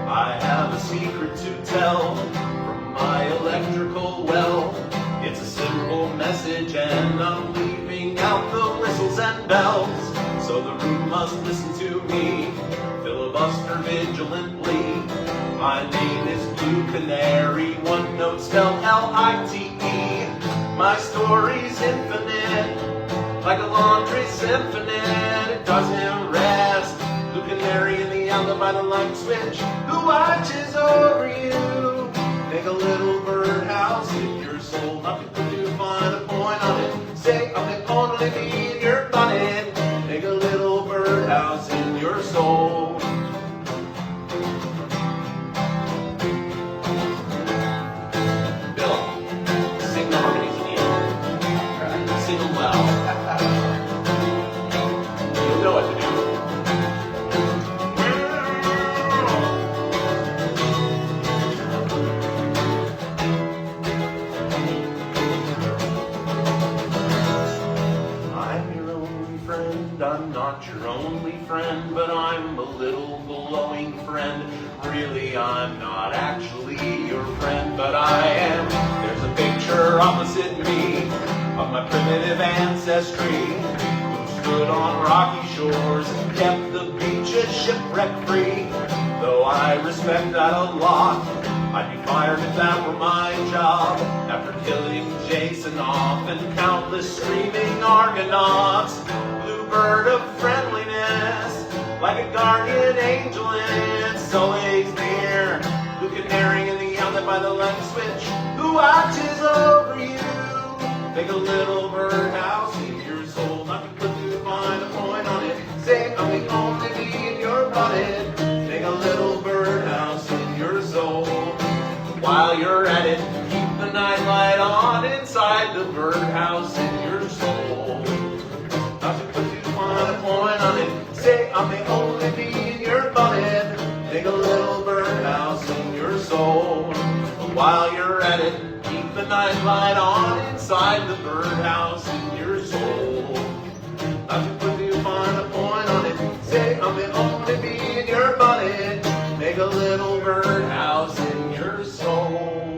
I have a secret to tell from my electrical well. It's a simple message and I'm leaving out the whistles and bells. So the room must listen to me, filibuster vigilantly. My name is Blue Canary, one note spelled L-I-T-E. My story's infinite, like a laundry symphony. It doesn't rest. Blue canary in the outlet by the light switch, who watches over you? Make a little birdhouse in your soul, not to put too fine a point on it. Say I'm the only bee in your bonnet. Make a little birdhouse in your soul. Bill, sing the harmonies in the end. Sing them well. You'll know what to do. I'm not your only friend, but I'm a little glowing friend. Really, I'm not actually your friend, but I am. There's a picture opposite me of my primitive ancestry, who stood on rocky shores and kept the beaches shipwreck-free. Though I respect that a lot, I'd be fired if that were my job. After killing Jason off and countless screaming Argonauts, bird of friendliness, like a guardian angel, it's always near. Blue canary in the outlet by the light switch, who watches over you? Make a little birdhouse in your soul, not to put too fine a point on it. Say I'm the only bee in your bonnet. Make a little birdhouse in your soul. While you're at it, keep the nightlight on inside the birdhouse in your soul. Not to put too fine a point on it. Say I'm the only bee in your bonnet. Make a little birdhouse in your soul. While you're at it, keep the nightlight on inside the birdhouse in your soul. Not to put too fine a point on it. Say I'm the only bee in your bonnet. Make a little birdhouse in your soul.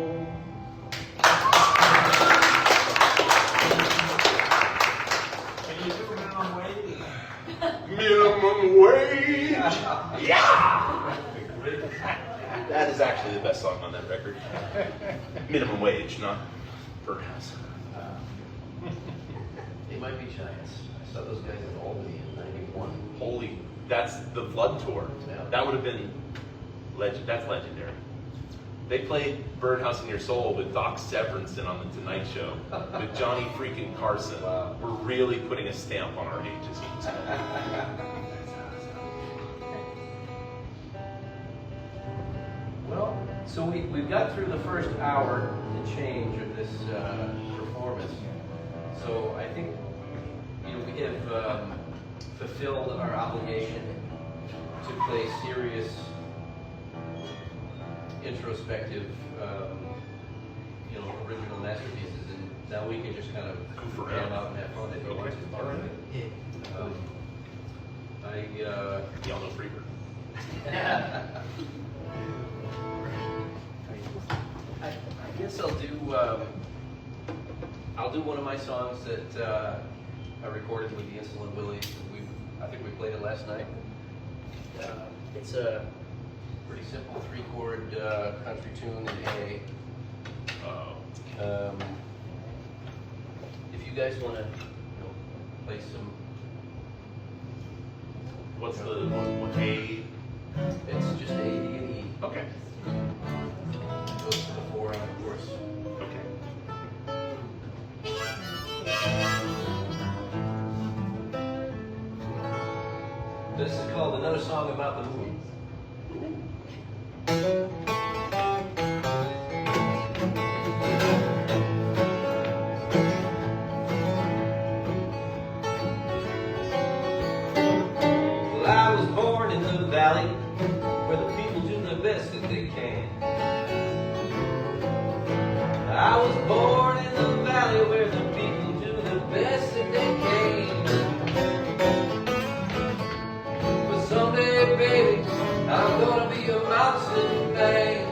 Minimum wage! Yeah! That is actually the best song on that record. Minimum wage, not birdhouse. They might be giants. I saw those guys in Albany in '91. Holy, that's the Flood Tour. Yeah. That would have been that's legendary. They played Birdhouse in Your Soul with Doc Severinsen on The Tonight Show, with Johnny freaking Carson. Wow. We're really putting a stamp on our ages. Well, so we've got through the first hour and change of this performance. So I think we have fulfilled our obligation to play serious introspective, original masterpieces, and now we can just kind of Goof jam around. out and have fun. If you want to. Y'all know Freebird. I guess I'll do one of my songs that I recorded with the Insulin Willies. I think we played it last night. It's a pretty simple 3-chord country tune in A. If you guys want to, play some. What's the what A? It's just A, D, and E. Okay. Goes to the 4 on the chorus. Okay. This is called Another Song About the Moon. Well, I was born in the valley where the people do the best that they can. I was born in the valley where the people do the best that they can. But someday, baby, I'm gonna be a mountain man.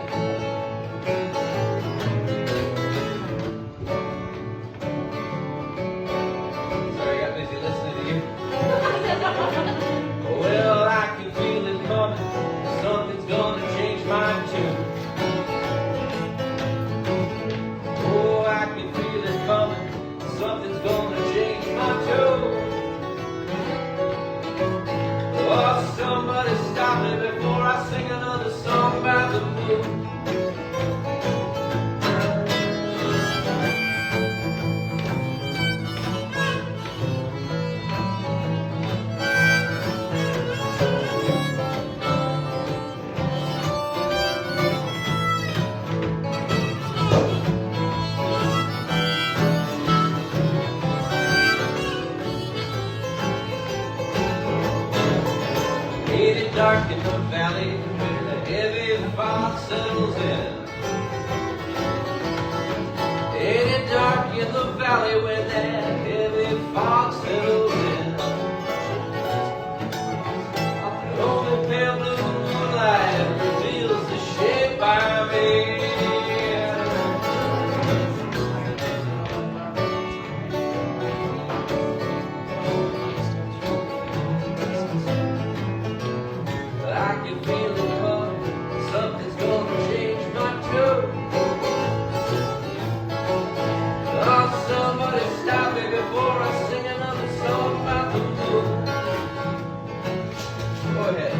Sorry, I got busy listening to you. Well, I can feel it coming. Something's gonna change my tune. Oh, I can feel it coming. Something's gonna change my tune. Oh, somebody stop me before I sing another song about the moon. Ain't it dark in the valley where the heavy fog settles in? Ain't it dark in the valley where that heavy fog settles in? Only pale blue moonlight reveals the shape I made. I can feel it coming. Something's gonna change my tune. Oh, somebody stop me before I sing another song about the moon. Go ahead.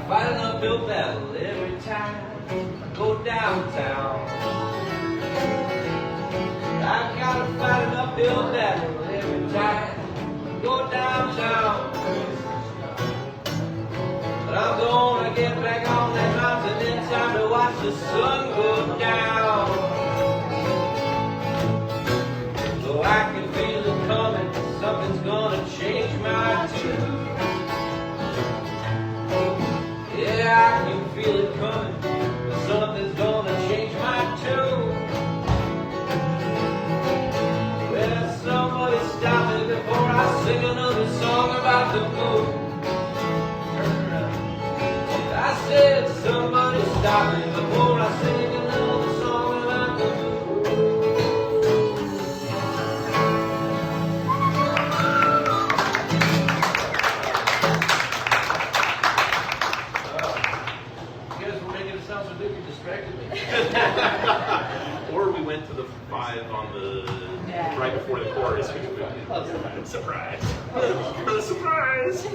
Fight an uphill battle every time I go downtown. I gotta fight an uphill battle every time I go downtown. But I'm gonna get back on that mountain in time to watch the sun go down. So I can feel it coming, something's gonna change my tune. Yeah, I can feel it coming, something's gonna change my tune. Well, somebody stop it before I sing another song about the moon. I said somebody stop me before I sing another song about the moon. You guys were making it sound so big you distracted me. Or we went to the 5 on the right before the chorus. Surprise! Surprise!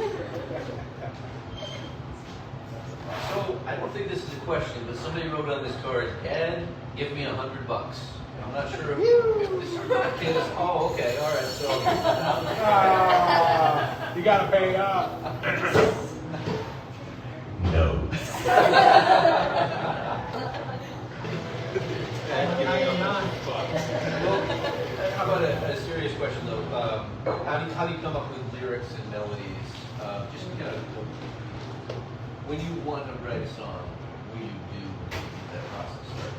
So, I don't think this is a question, but somebody wrote on this card, Dad, give me $100. I'm not sure if this is, oh, okay, all right, so. You gotta pay up. No. Well, how about a serious question though? How do you come up with lyrics and melodies? Just kind of, when you want to write a song, what do you do that process start?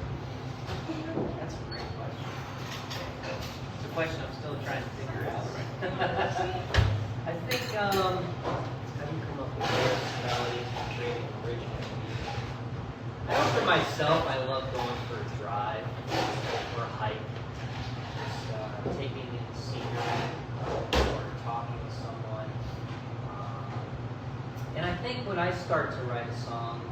That's a great question. It's a question I'm still trying to figure out. I think, how do you come up with lyrics, melodies, and creating original music? I know for myself, I love going for a drive or a hike, just taking in scenery or talking to someone. And I think when I start to write a song,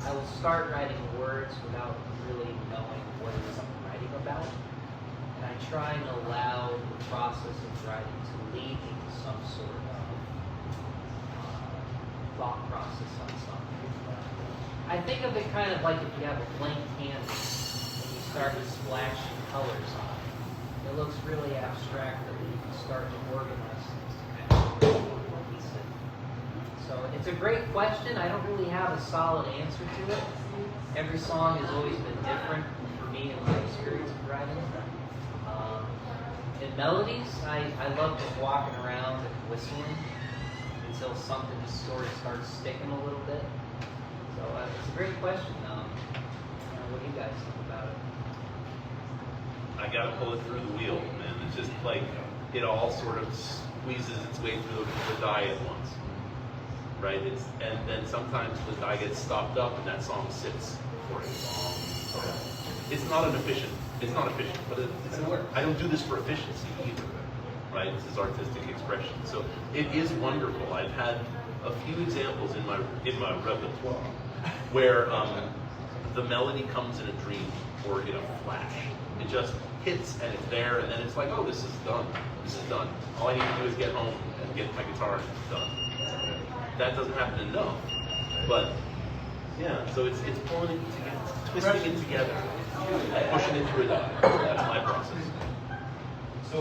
I will start writing words without really knowing what it is I'm writing about. And I try and allow the process of writing to lead me to some sort of thought process on something. I think of it kind of like if you have a blank canvas and you start to splash colors on it. It looks really abstract, but you can start to organize things to actually make it cohesive. So it's a great question. I don't really have a solid answer to it. Every song has always been different for me in my experience of writing. In melodies, I love just walking around and whistling until something just sort of starts sticking a little bit. So it's a great question. What do you guys think about it? I gotta pull it through the wheel, man. It's just like it all sort of squeezes its way through the die at once, right? And then sometimes the die gets stopped up and that song sits for a long time. It's not efficient, but I don't do this for efficiency either, right? This is artistic expression, so it is wonderful. I've had a few examples in my repertoire where the melody comes in a dream or in a flash. It just hits and it's there, and then it's like, oh, this is done. This is done. All I need to do is get home and get my guitar and it's done. That doesn't happen enough, but yeah. So it's pulling it together, twisting it together, pushing it through a die. That's my process. So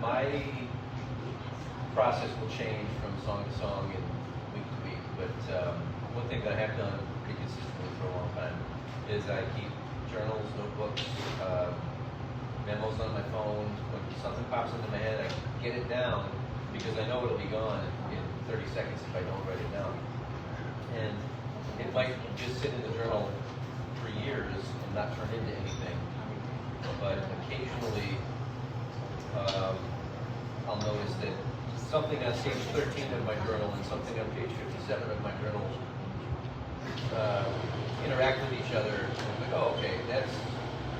my process will change from song to song and week to week, but one thing that I have done pretty consistently for a long time is I keep journals, notebooks, memos on my phone. When something pops into my head, I get it down because I know it'll be gone in 30 seconds if I don't write it down. And it might just sit in the journal for years and not turn into anything, but occasionally I'll notice that something on page 13 of my journal and something on page 57 of my journal interact with each other. And I'm like, oh, okay,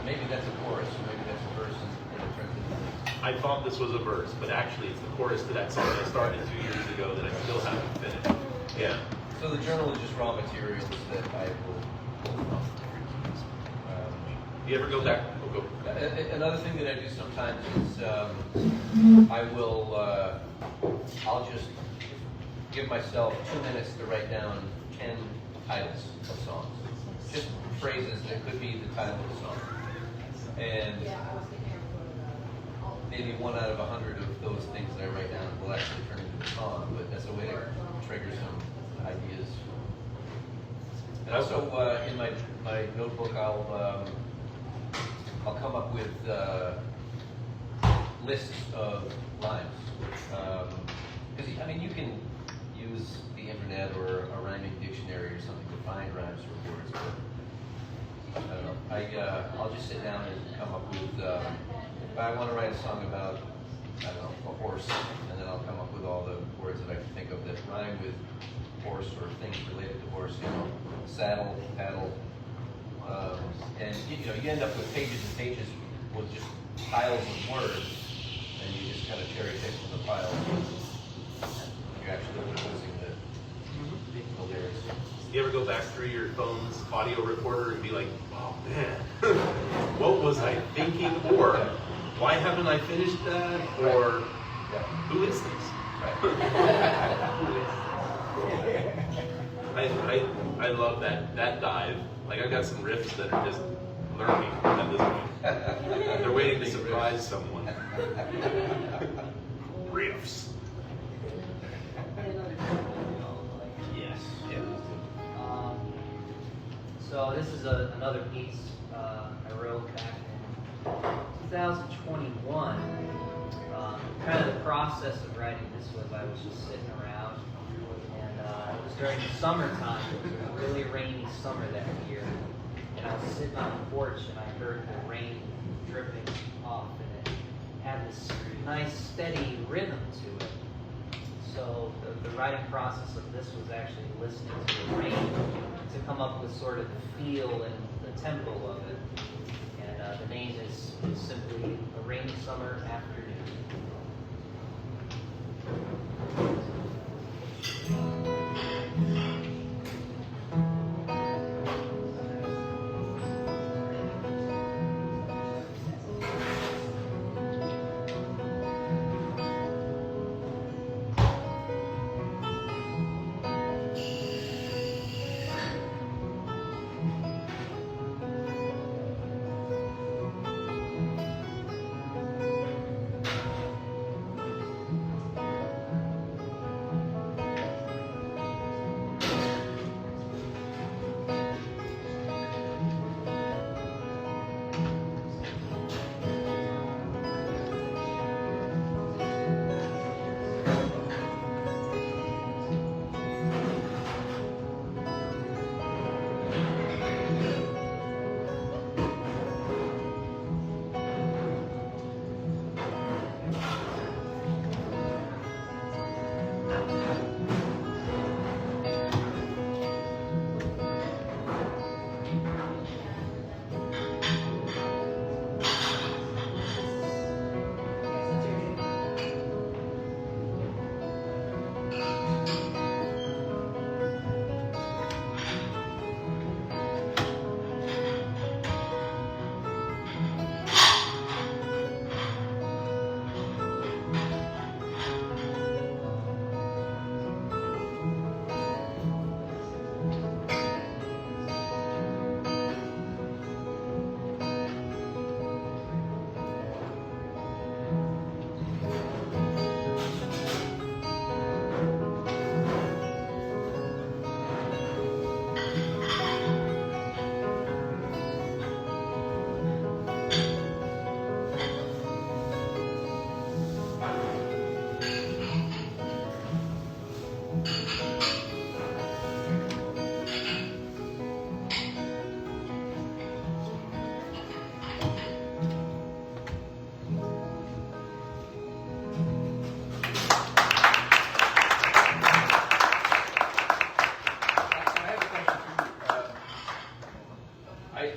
maybe that's a chorus, or maybe that's a verse, and it turns into. I thought this was a verse, but actually it's the chorus to that song I started 2 years ago that I still haven't finished. Yeah. So the journal is just raw materials that I will pull from. You ever go back? Oh, go. Another thing that I do sometimes is I'll just give myself 2 minutes to write down 10 titles of songs. Just phrases that could be the title of the song. And maybe 1 out of 100 of those things that I write down will actually turn into a song, but that's a way to trigger some ideas. And also in my notebook, I'll come up with lists of rhymes. Because I mean, you can use the internet or a rhyming dictionary or something to find rhymes or words, but I don't know. I'll just sit down and come up with. If I want to write a song about, I don't know, a horse, saddle, paddle, and you end up with pages and pages with just piles of words, and you just kind of cherry pick from the piles. You're actually composing the lyrics. You ever go back through your phone's audio recorder and be like, oh man, what was I thinking? Or why haven't I finished that? Or who is this? I love that dive. Like I've got some riffs that are just learning at this point. They're waiting to surprise someone. Riffs. Yes. So this is another piece I wrote back in 2021. Kind of the process of writing this was I was just sitting around, and it was during the summertime. It was a really rainy summer that year, and I was sitting on the porch and I heard the rain dripping off, and it had this nice steady rhythm to it. So the writing process of this was actually listening to the rain to come up with sort of the feel and the tempo of it. And the name is simply A Rainy Summer Afternoon.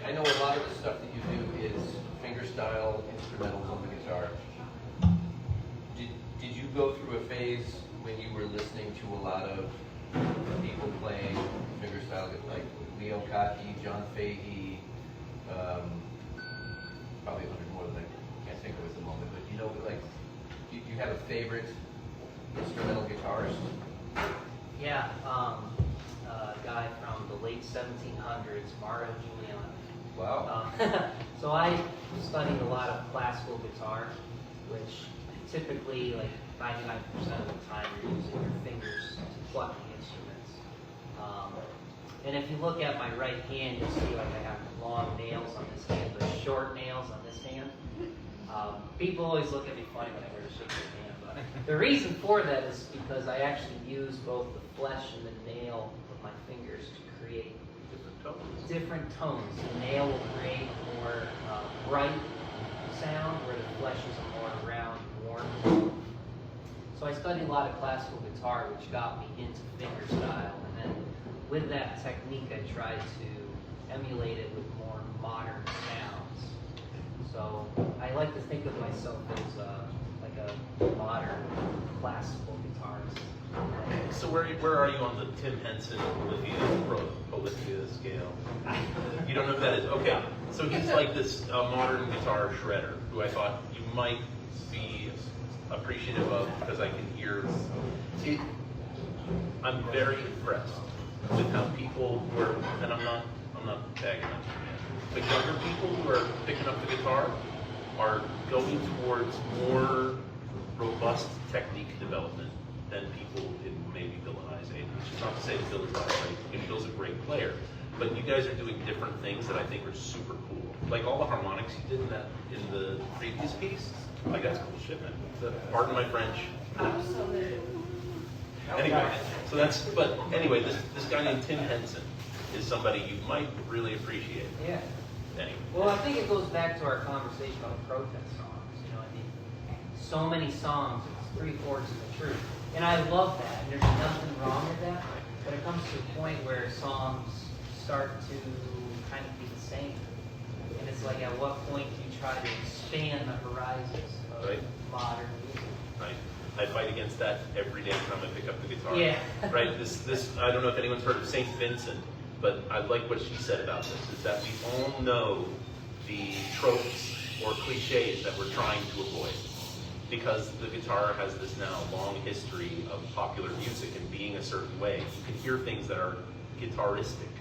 I know a lot of the stuff that you do is fingerstyle instrumentals on the guitar. Did you go through a phase when you were listening to a lot of people playing fingerstyle, like Leo Kottke, John Fahey, probably 100 more than I can't think of at the moment, but you know, like, do you have a favorite instrumental guitarist? Yeah, a guy from the late 1700s, Mauro Giuliani. Wow. So I studied a lot of classical guitar, which typically, like 99% of the time, you're using your fingers to pluck the instruments. And if you look at my right hand, you'll see like I have long nails on this hand, but short nails on this hand. People always look at me funny when I go to shake their hand, but the reason for that is because I actually use both the flesh and the nail of my fingers to create different tones. The nail will create a more bright sound, where the flesh is a more round, warm. So I studied a lot of classical guitar, which got me into fingerstyle. And then with that technique, I tried to emulate it with more modern sounds. So I like to think of myself as like a modern classical guitarist. So where are you on the Tim Henson Polyphia scale? You don't know who that is? Okay. So he's like this modern guitar shredder who I thought you might be appreciative of because I can hear it. I'm very impressed with how people who are, and I'm not tagging them, but younger people who are picking up the guitar are going towards more robust technique development than people in maybe Bill and I's age. Which is not to say that Bill is not great. Bill's a great player, but you guys are doing different things that I think are super cool. Like all the harmonics you did in the previous piece. Like that's cool shit, man. Pardon my French. Anyway, but anyway, this guy named Tim Henson is somebody you might really appreciate. Yeah. Anyway. Well, I think it goes back to our conversation about protest songs. You know, I mean, so many songs, it's 3/4 of the truth. And I love that, and there's nothing wrong with that. But it comes to a point where songs start to kind of be the same. And it's like, at what point do you try to expand the horizons of modern music? Right. I fight against that every day time I pick up the guitar. Yeah. Right. This I don't know if anyone's heard of Saint Vincent, but I like what she said about this. Is that we all know the tropes or cliches that we're trying to avoid, because the guitar has this now long history of popular music and being a certain way. You can hear things that are guitaristic,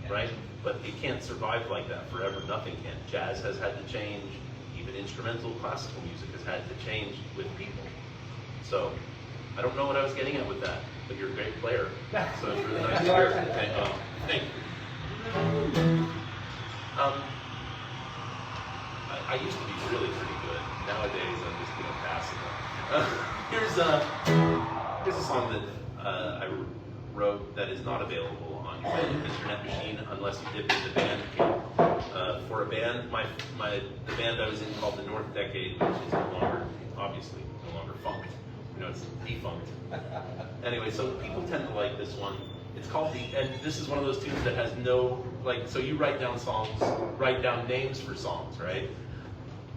right? But it can't survive like that forever. Nothing can. Jazz has had to change. Even instrumental classical music has had to change with people. So I don't know what I was getting at with that, but you're a great player. So it's really nice to hear. Thank you. I used to be really pretty good. Nowadays, I'm just passing. Here's a song that I wrote that is not available on your internet machine unless you dip in the band camp. For a band, the band I was in called the North Decade, which is obviously no longer funked. You know, it's defunct. Anyway, so people tend to like this one. It's called and this is one of those tunes that has no, so you write down names for songs, right?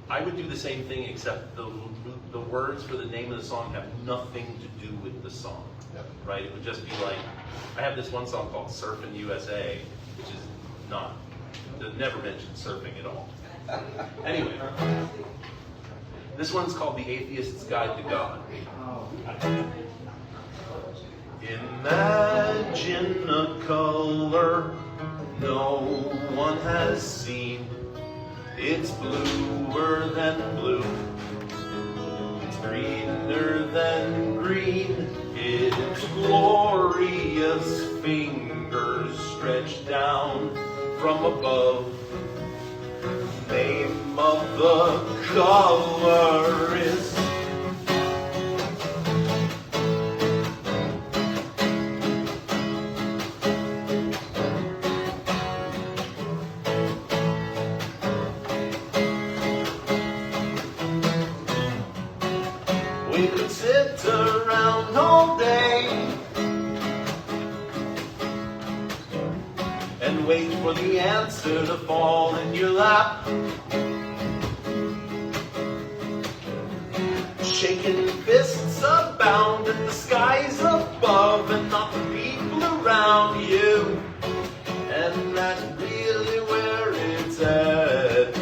I would do the same thing, except the words for the name of the song have nothing to do with the song, right? It would just be like, I have this one song called Surfin' USA, which is it never mentions surfing at all. Anyway, this one's called The Atheist's Guide to God. Imagine a color no one has seen. It's bluer than blue. It's greener than green. Its glorious fingers stretch down from above. The name of the color is we could sit around all day and wait for the answer to fall in your lap. Shaking fists abound in the skies above and not the people around you. And that's really where it's at.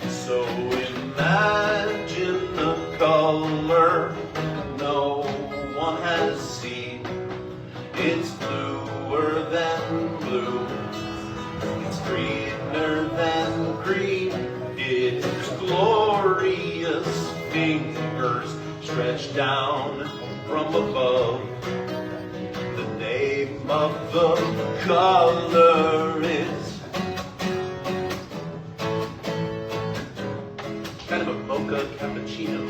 So imagine a color no one has seen. It's bluer than blue. It's greener than green. Its glorious fingers stretch down from above. The name of the color is kind of a mocha cappuccino.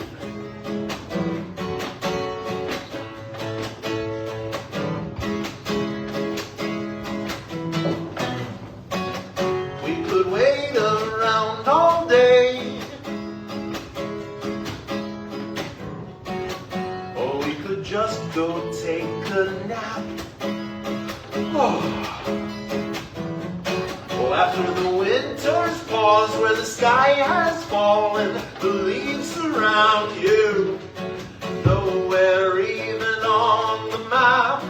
We could wait around all day, or we could just go take a nap. after the winter's pause, where the sky has fallen, the leaves surround you. Nowhere even on the map.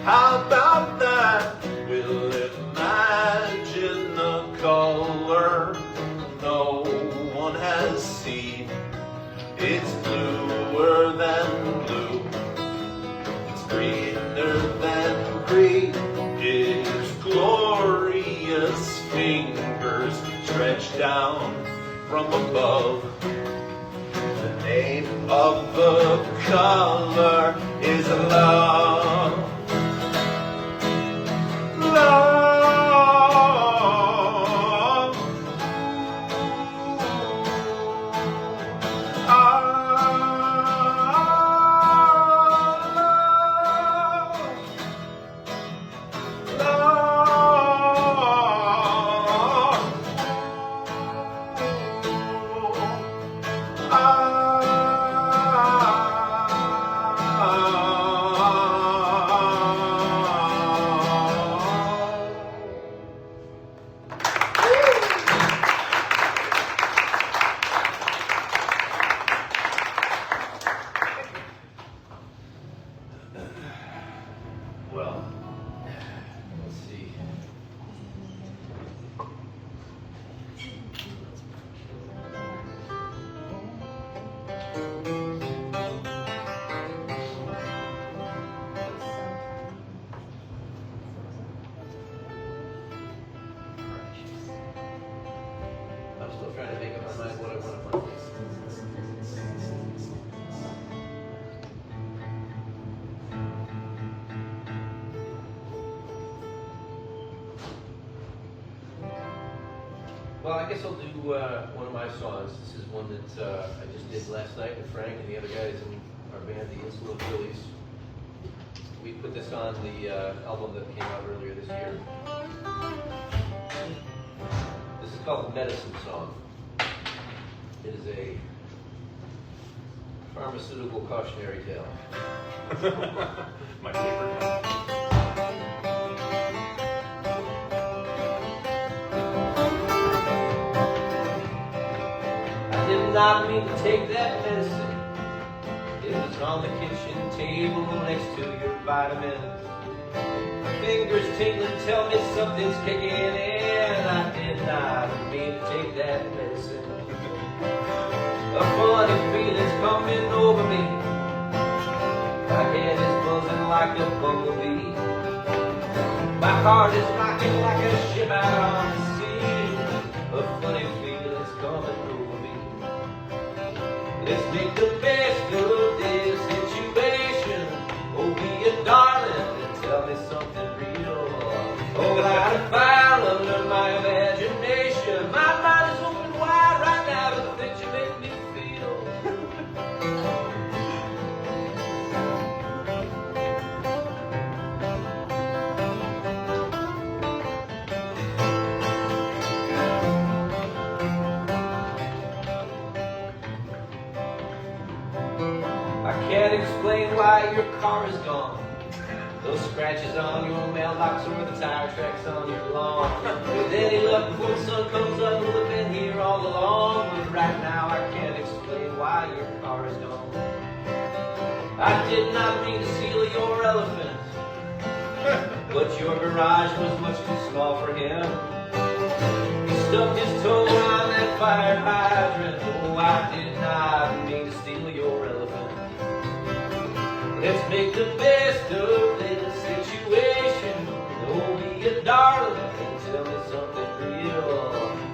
How about that? We'll imagine the color no one has seen. It's bluer than blue. It's greener than green. His glorious fingers stretch down from above. The name of the color is love. Love. Well, let's see. I'm still trying to make up my mind what I want to play. Well, I guess I'll do one of my songs. This is one that I just did last night with Frank and the other guys in our band, the Installment Phillies. We put this on the album that came out earlier this year. This is called the Medicine Song. It is a pharmaceutical cautionary tale. My favorite. I did not mean to take that medicine. It was on the kitchen table next to your vitamins. My fingers tingling, tell me something's kicking in. I did not mean to take that medicine. A funny feeling's coming over me. My head is buzzing like a bumblebee. My heart is rocking like a ship out on the sea. A funny feeling's coming over me. Let's make the best of this situation. Oh, be a darling and tell me something real. Oh, light a fire under my imagination. My mind is open wide right now to the things you make me feel. I can't explain why your car is gone. Those scratches on your mailbox or the tire tracks on your lawn. With any luck before the sun comes up, we'll have been here all along. But right now I can't explain why your car is gone. I did not mean to steal your elephant, but your garage was much too small for him. He stubbed his toe on that fire hydrant. Oh, I did not mean to steal your elephant. Let's make the best of this situation. Oh, be a darling and tell me something real.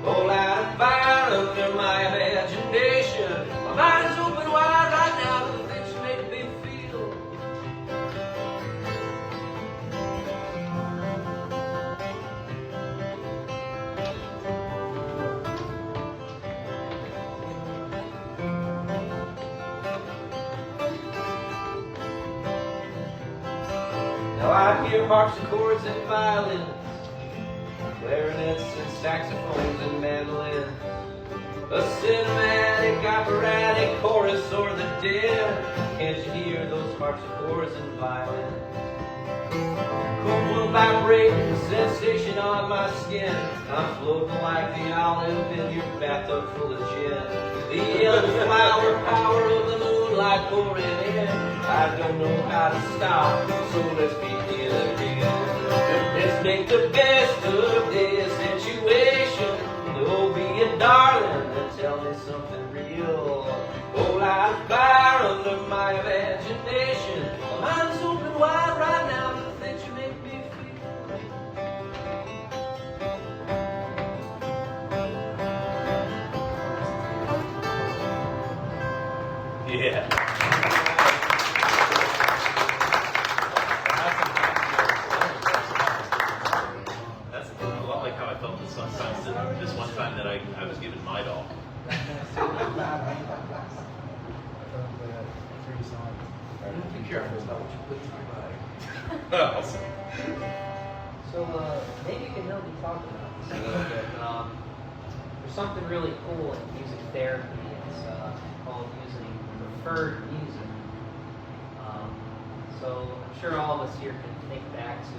Oh, light a fire under my imagination. My mind is open wide right now to the things you make me feel. Now I hear harpsichords and violins, clarinets and saxophones and mandolins, a cinematic, operatic chorus or the din. Can't you hear those harpsichords and violins? Cool blue vibrating, sensation on my skin. I'm floating like the olive in your bathtub full of gin. The yellow flower power of the moonlight pouring in. I don't know how to stop, so let's begin again. Let's make the best of this situation. Oh, be a darling and tell me something real. Oh, like fire under my imagination. My mind's open wide right now to the things you make me feel. Yeah. That's a lot like how I felt this one time that I was given my doll. Be careful about what you put in your body. So maybe you can help me talk about this a little bit. There's something really cool in music therapy. It's called using preferred music. So I'm sure all of us here can think back to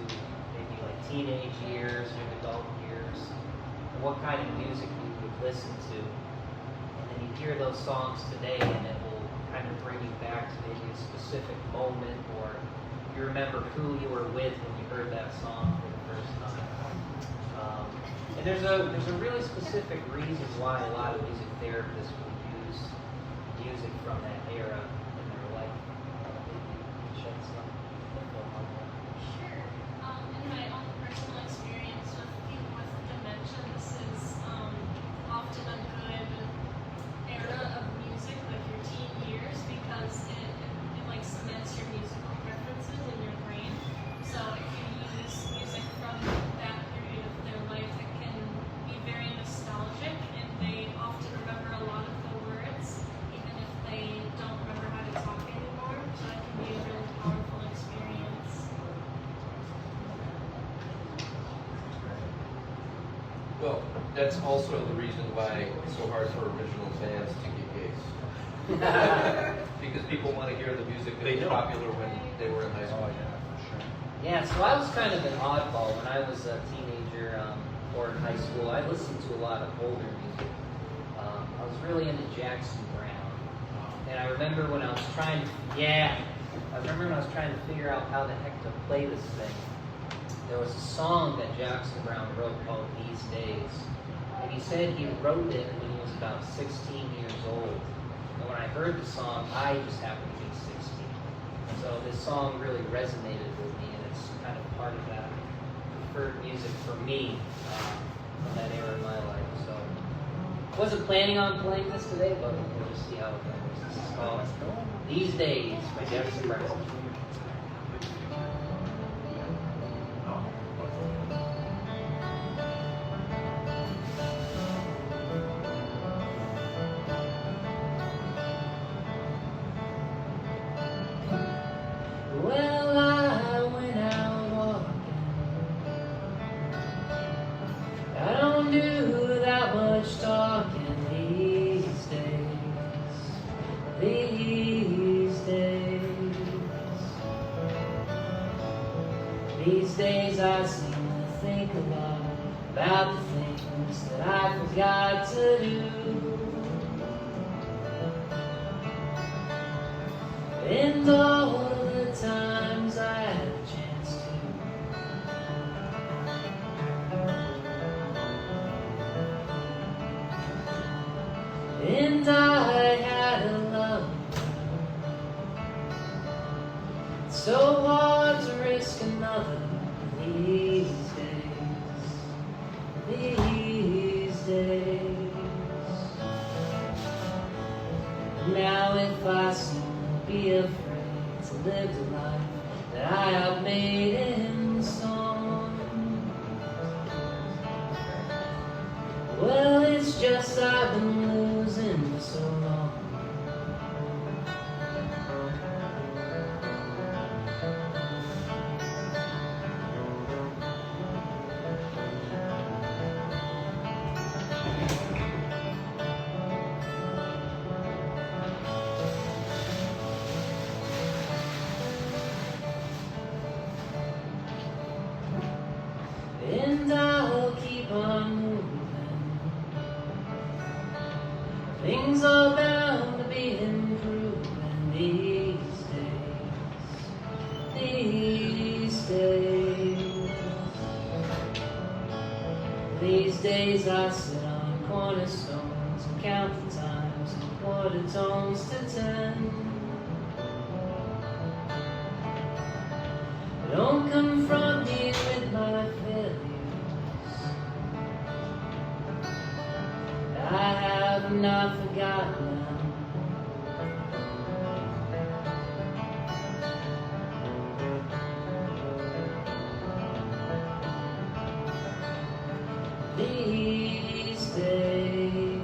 maybe like teenage years, young adult years, and what kind of music you would listen to. And then you hear those songs today and it will kind of bring you back to maybe a specific moment, or you remember who you were with when you heard that song for the first time. And there's a really specific reason why a lot of music therapists will use music from that era in their life. Maybe you can shed some info on that. Sure. In my own personal experience with people with dementia, this is often a good era of music, like your teen years, because it like cements your musical preferences in your brain. So if you use music from that period of their life, it can be very nostalgic, and they often remember a lot of the words, even if they don't remember how to talk anymore. So that can be a really powerful experience. Well, that's also the reason why it's so hard for original bands to get gigs. Because people want to hear the music that was popular when they were in high school. Yeah, so I was kind of an oddball when I was a teenager or in high school. I listened to a lot of older music. I was really into Jackson Browne. And I remember when I was trying to figure out how the heck to play this thing, there was a song that Jackson Browne wrote called These Days. And he said he wrote it when he was about 16 years old. And when I heard the song, I just happened to be 16. So this song really resonated with me, and it's kind of part of that preferred music for me from that era in my life. So I wasn't planning on playing this today, but we'll just see how it goes. This is called These Days by Jackson Browne. Well, I went out walking. I don't do that much talking these days. These days. These days I seem to think a lot about the things that I forgot to do. And all the times I had a chance to. And I had a love so hard to risk another these days. These days. Now if I seem to be afraid to live the life that I have made in song, well, it's just I've been losing for so long. on moving. Things are bound to be improving these days. These days. These days I sit on cornerstones and count the times and quarter tones to 10. Don't confront me with my failures. I have not forgotten them. These days.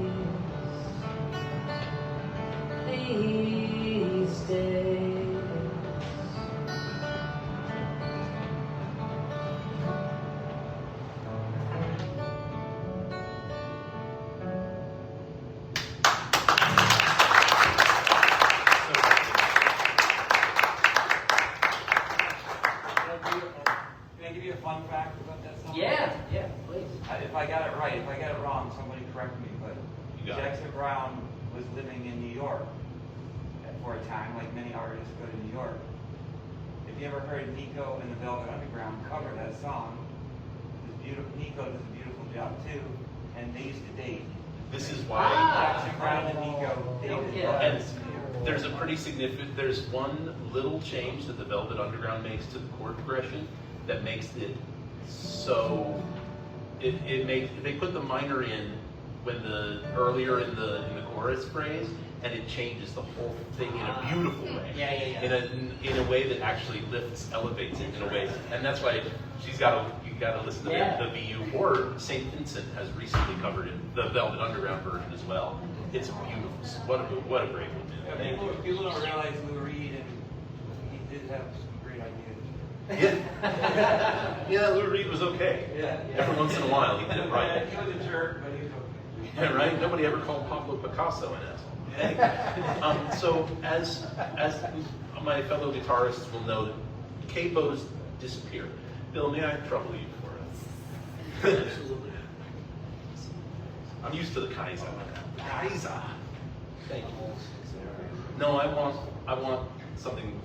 These days. Can I give you a fun fact about that song? Yeah, please. If I got it right, if I got it wrong, somebody correct me, but You got it. Jackson Browne was living in New York for a time, like many artists go to New York. If you ever heard Nico and the Velvet Underground cover that song, Nico does a beautiful job too, and they used to date. This is why. Jackson Browne and Nico dated. Okay. And there's a pretty significant, there's one little change that the Velvet Underground makes to the chord progression that makes it so, it makes, they put the minor in when earlier in the chorus phrase, and it changes the whole thing in a beautiful way. Yeah. In a way that actually lifts, elevates it in a way, and that's why you gotta listen to the VU, or St. Vincent has recently covered it, the Velvet Underground version as well. It's beautiful. What a great one. People don't realize Lou Reed, and he did have some great ideas. Yeah, Lou Reed was okay. Yeah. Every once in a while he did it right. He was a jerk, but he was okay. Yeah, right? Nobody ever called Pablo Picasso an asshole. So as my fellow guitarists will know, capos disappear. Bill, may I trouble you for it? Absolutely. I'm used to the Kaiser. Kaiser. Thank you. No, I want something.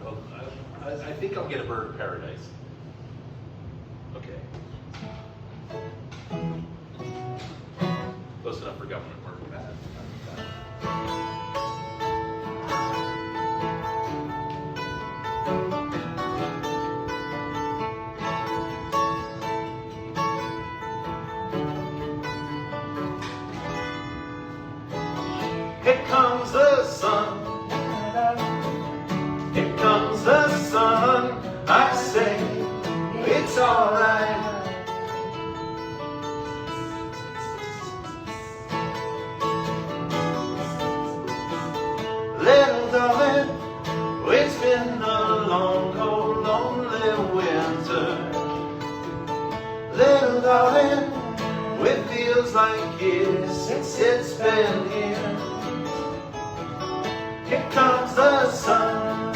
I think I'll get a Bird of Paradise. Okay. Close enough for government work. Here comes the sun. Here comes the sun. I say it's alright. Little darling, it's been a long, cold, lonely winter. Little darling, it feels like years since it's been here. Here comes the sun.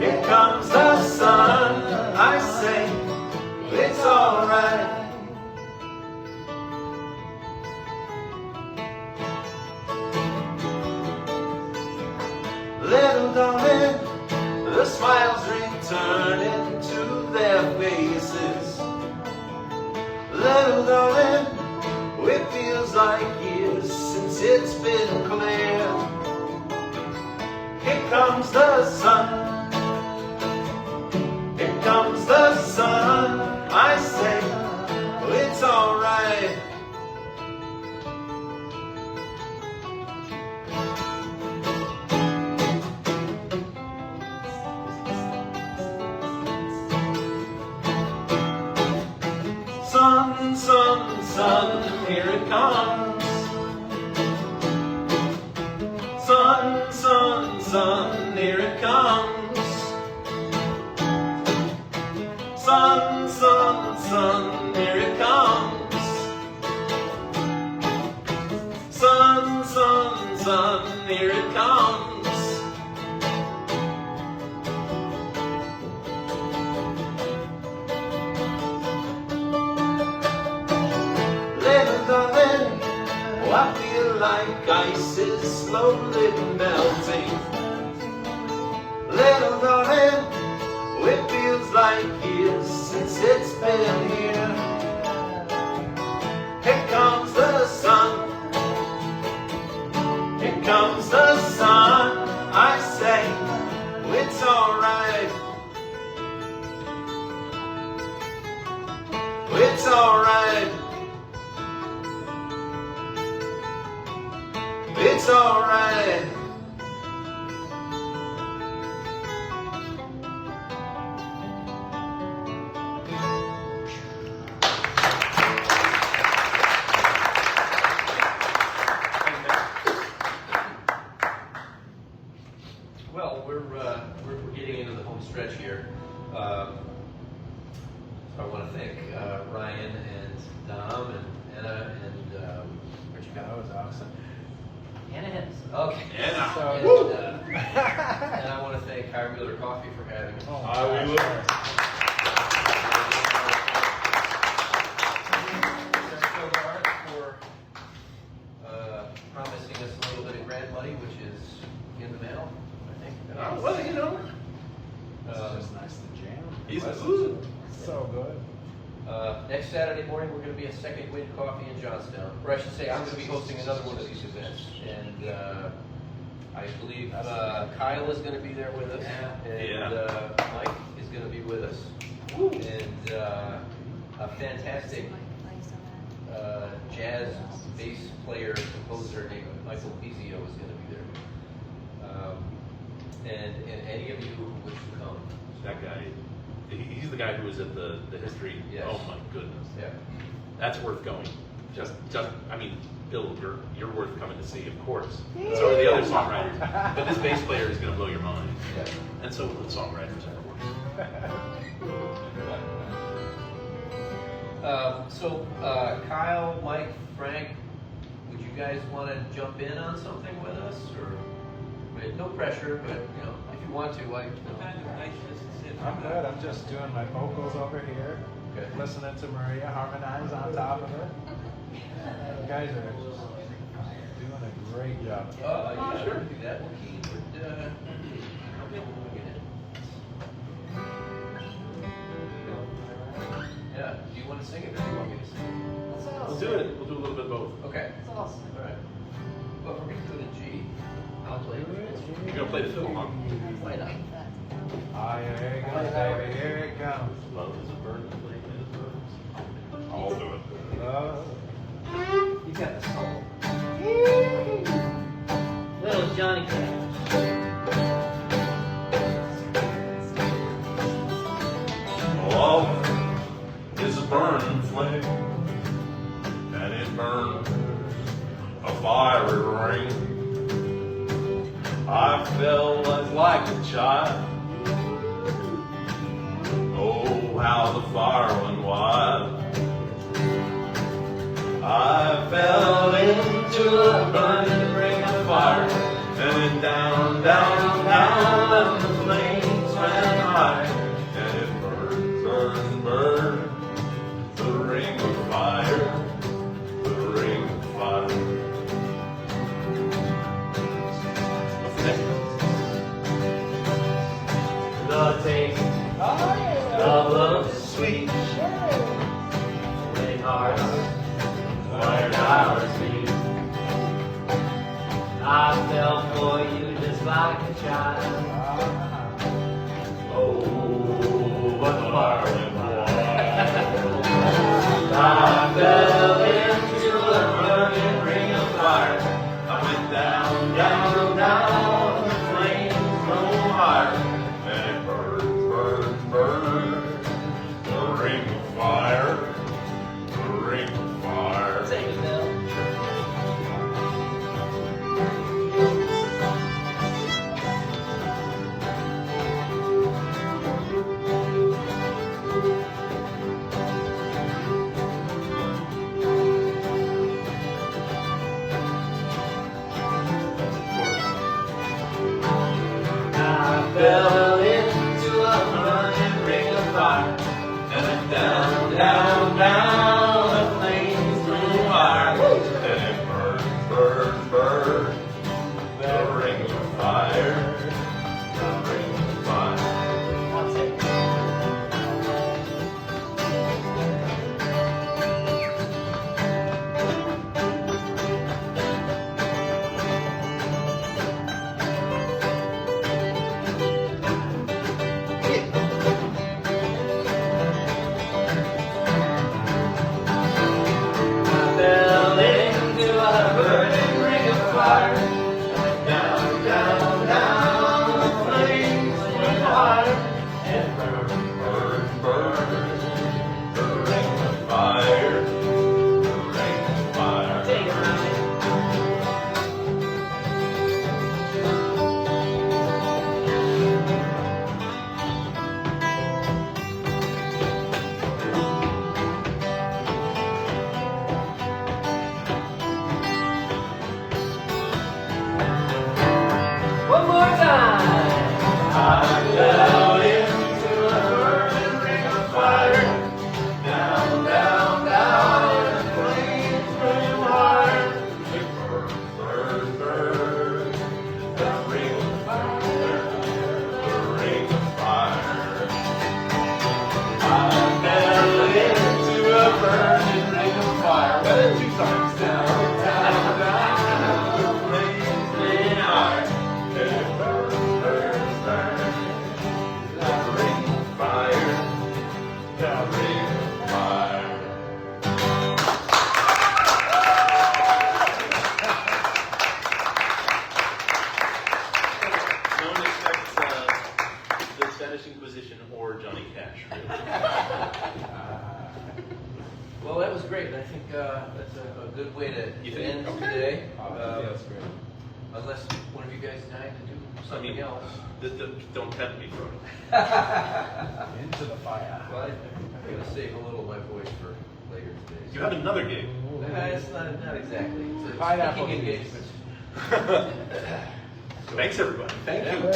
Here comes the sun. I say it's alright. Little darling, the smiles return into their faces. Little darling, it feels like years since it's been clear. Here comes the sun. Here comes the sun. I say it's alright. Sun, sun, sun, here it comes. Sun, sun, sun, here it comes. Sun, sun, sun, here it comes. Sun, sun, sun, here it comes. slowly melting. Little darling, it feels like years since it's been here. Here comes the sun. Here comes the sun. I say, it's alright. It's alright. It's alright. Well, we're getting into the home stretch here. So I want to thank Ryan and Dom and Anna and where'd you go? That was awesome. Anna Hens. Okay. Anna. And I want to thank Highwheeler Coffee for having us. Highwheeler. Saratoga Arts for promising us a little bit of grant money, which is in the mail, I think. Well, you know, It's just nice to jam. he's a So good. Next Saturday morning, we're going to be at Second Wind Coffee in Johnstown. Or I should say, I'm going to be hosting another one of these events. And I believe Kyle is going to be there with us. And Mike is going to be with us. And a fantastic jazz bass player, composer named Michael Pizio is going to be there. And any of you who wish to come. that guy. He's the guy who was at the history. Yes. Oh my goodness. Yeah. That's worth going. Just I mean, Bill, you're worth coming to see, of course. So are the other songwriters. But this bass player is going to blow your mind. Yeah. And so will the songwriters, of course. Kyle, Mike, Frank, would you guys want to jump in on something with us, or I mean, no pressure, but you know, if you want to, like, you know. I'm good. I'm just doing my vocals over here, Okay. listening to Maria harmonize on top of it. You guys are doing a great job. Yeah, sure. Do that. We'll keep it. Yeah. Do you want to sing it, or do you want me to sing it? We'll do it. We'll do a little bit of both. Okay. All right. Well, if we're going to do it in G, I'll play it. You're going to play the fiddle, huh? Why not? Ah, here it comes, baby, here it comes. Love is a burden, flame is burns. I'll do it. Love. You got the soul. Little Johnny Cash. Love is a burning flame, and it burns a fiery ring. I felt like a child. Oh, how the fire went wild. I fell into a burning ring of fire, and it down, down, down, and the flames ran high, and it burned, burned, burned, the ring of fire, the ring of fire. The taste of love is sweet. When hearts were ours beat. I fell for you just like a child. Oh, but the fire went wild. I fell into a burning ring of fire. I went down, down, down, the flames no higher. And it burned, burned, burned, the ring of fire, the ring of fire. Sing it, Bill. I fell into a burning ring of fire, and then down, down, down, the flames grew higher, and it burned, burned, burned, Spanish Inquisition or Johnny Cash. Really. Well, that was great. I think that's a good way to You think? end Okay. today. That's great. Unless one of you guys died to do something else. Don't tempt me, Frodo. Into the fire. Well, I'm going to save a little of my voice for later today. You have another gig. It's not exactly. It's a Pineapple speaking juice. engagement. Thanks, everybody. Thank you.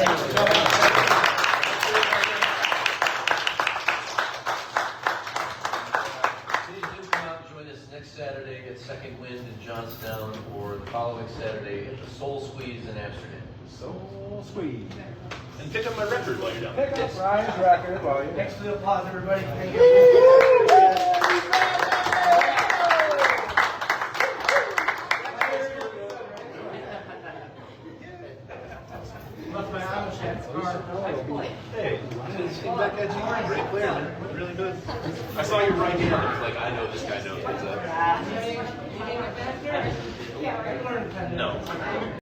Please do come out and join us next Saturday at Second Wind in Johnstown, or the following Saturday at the Soul Squeeze in Amsterdam. So sweet. And pick up my record while you're down there. Pick up Ryan's record while you're Thanks for the applause, everybody. Thank you. Hey, that guy's a great player, man. Really good. I saw your right hand. I was like, I know this guy knows what's up. No.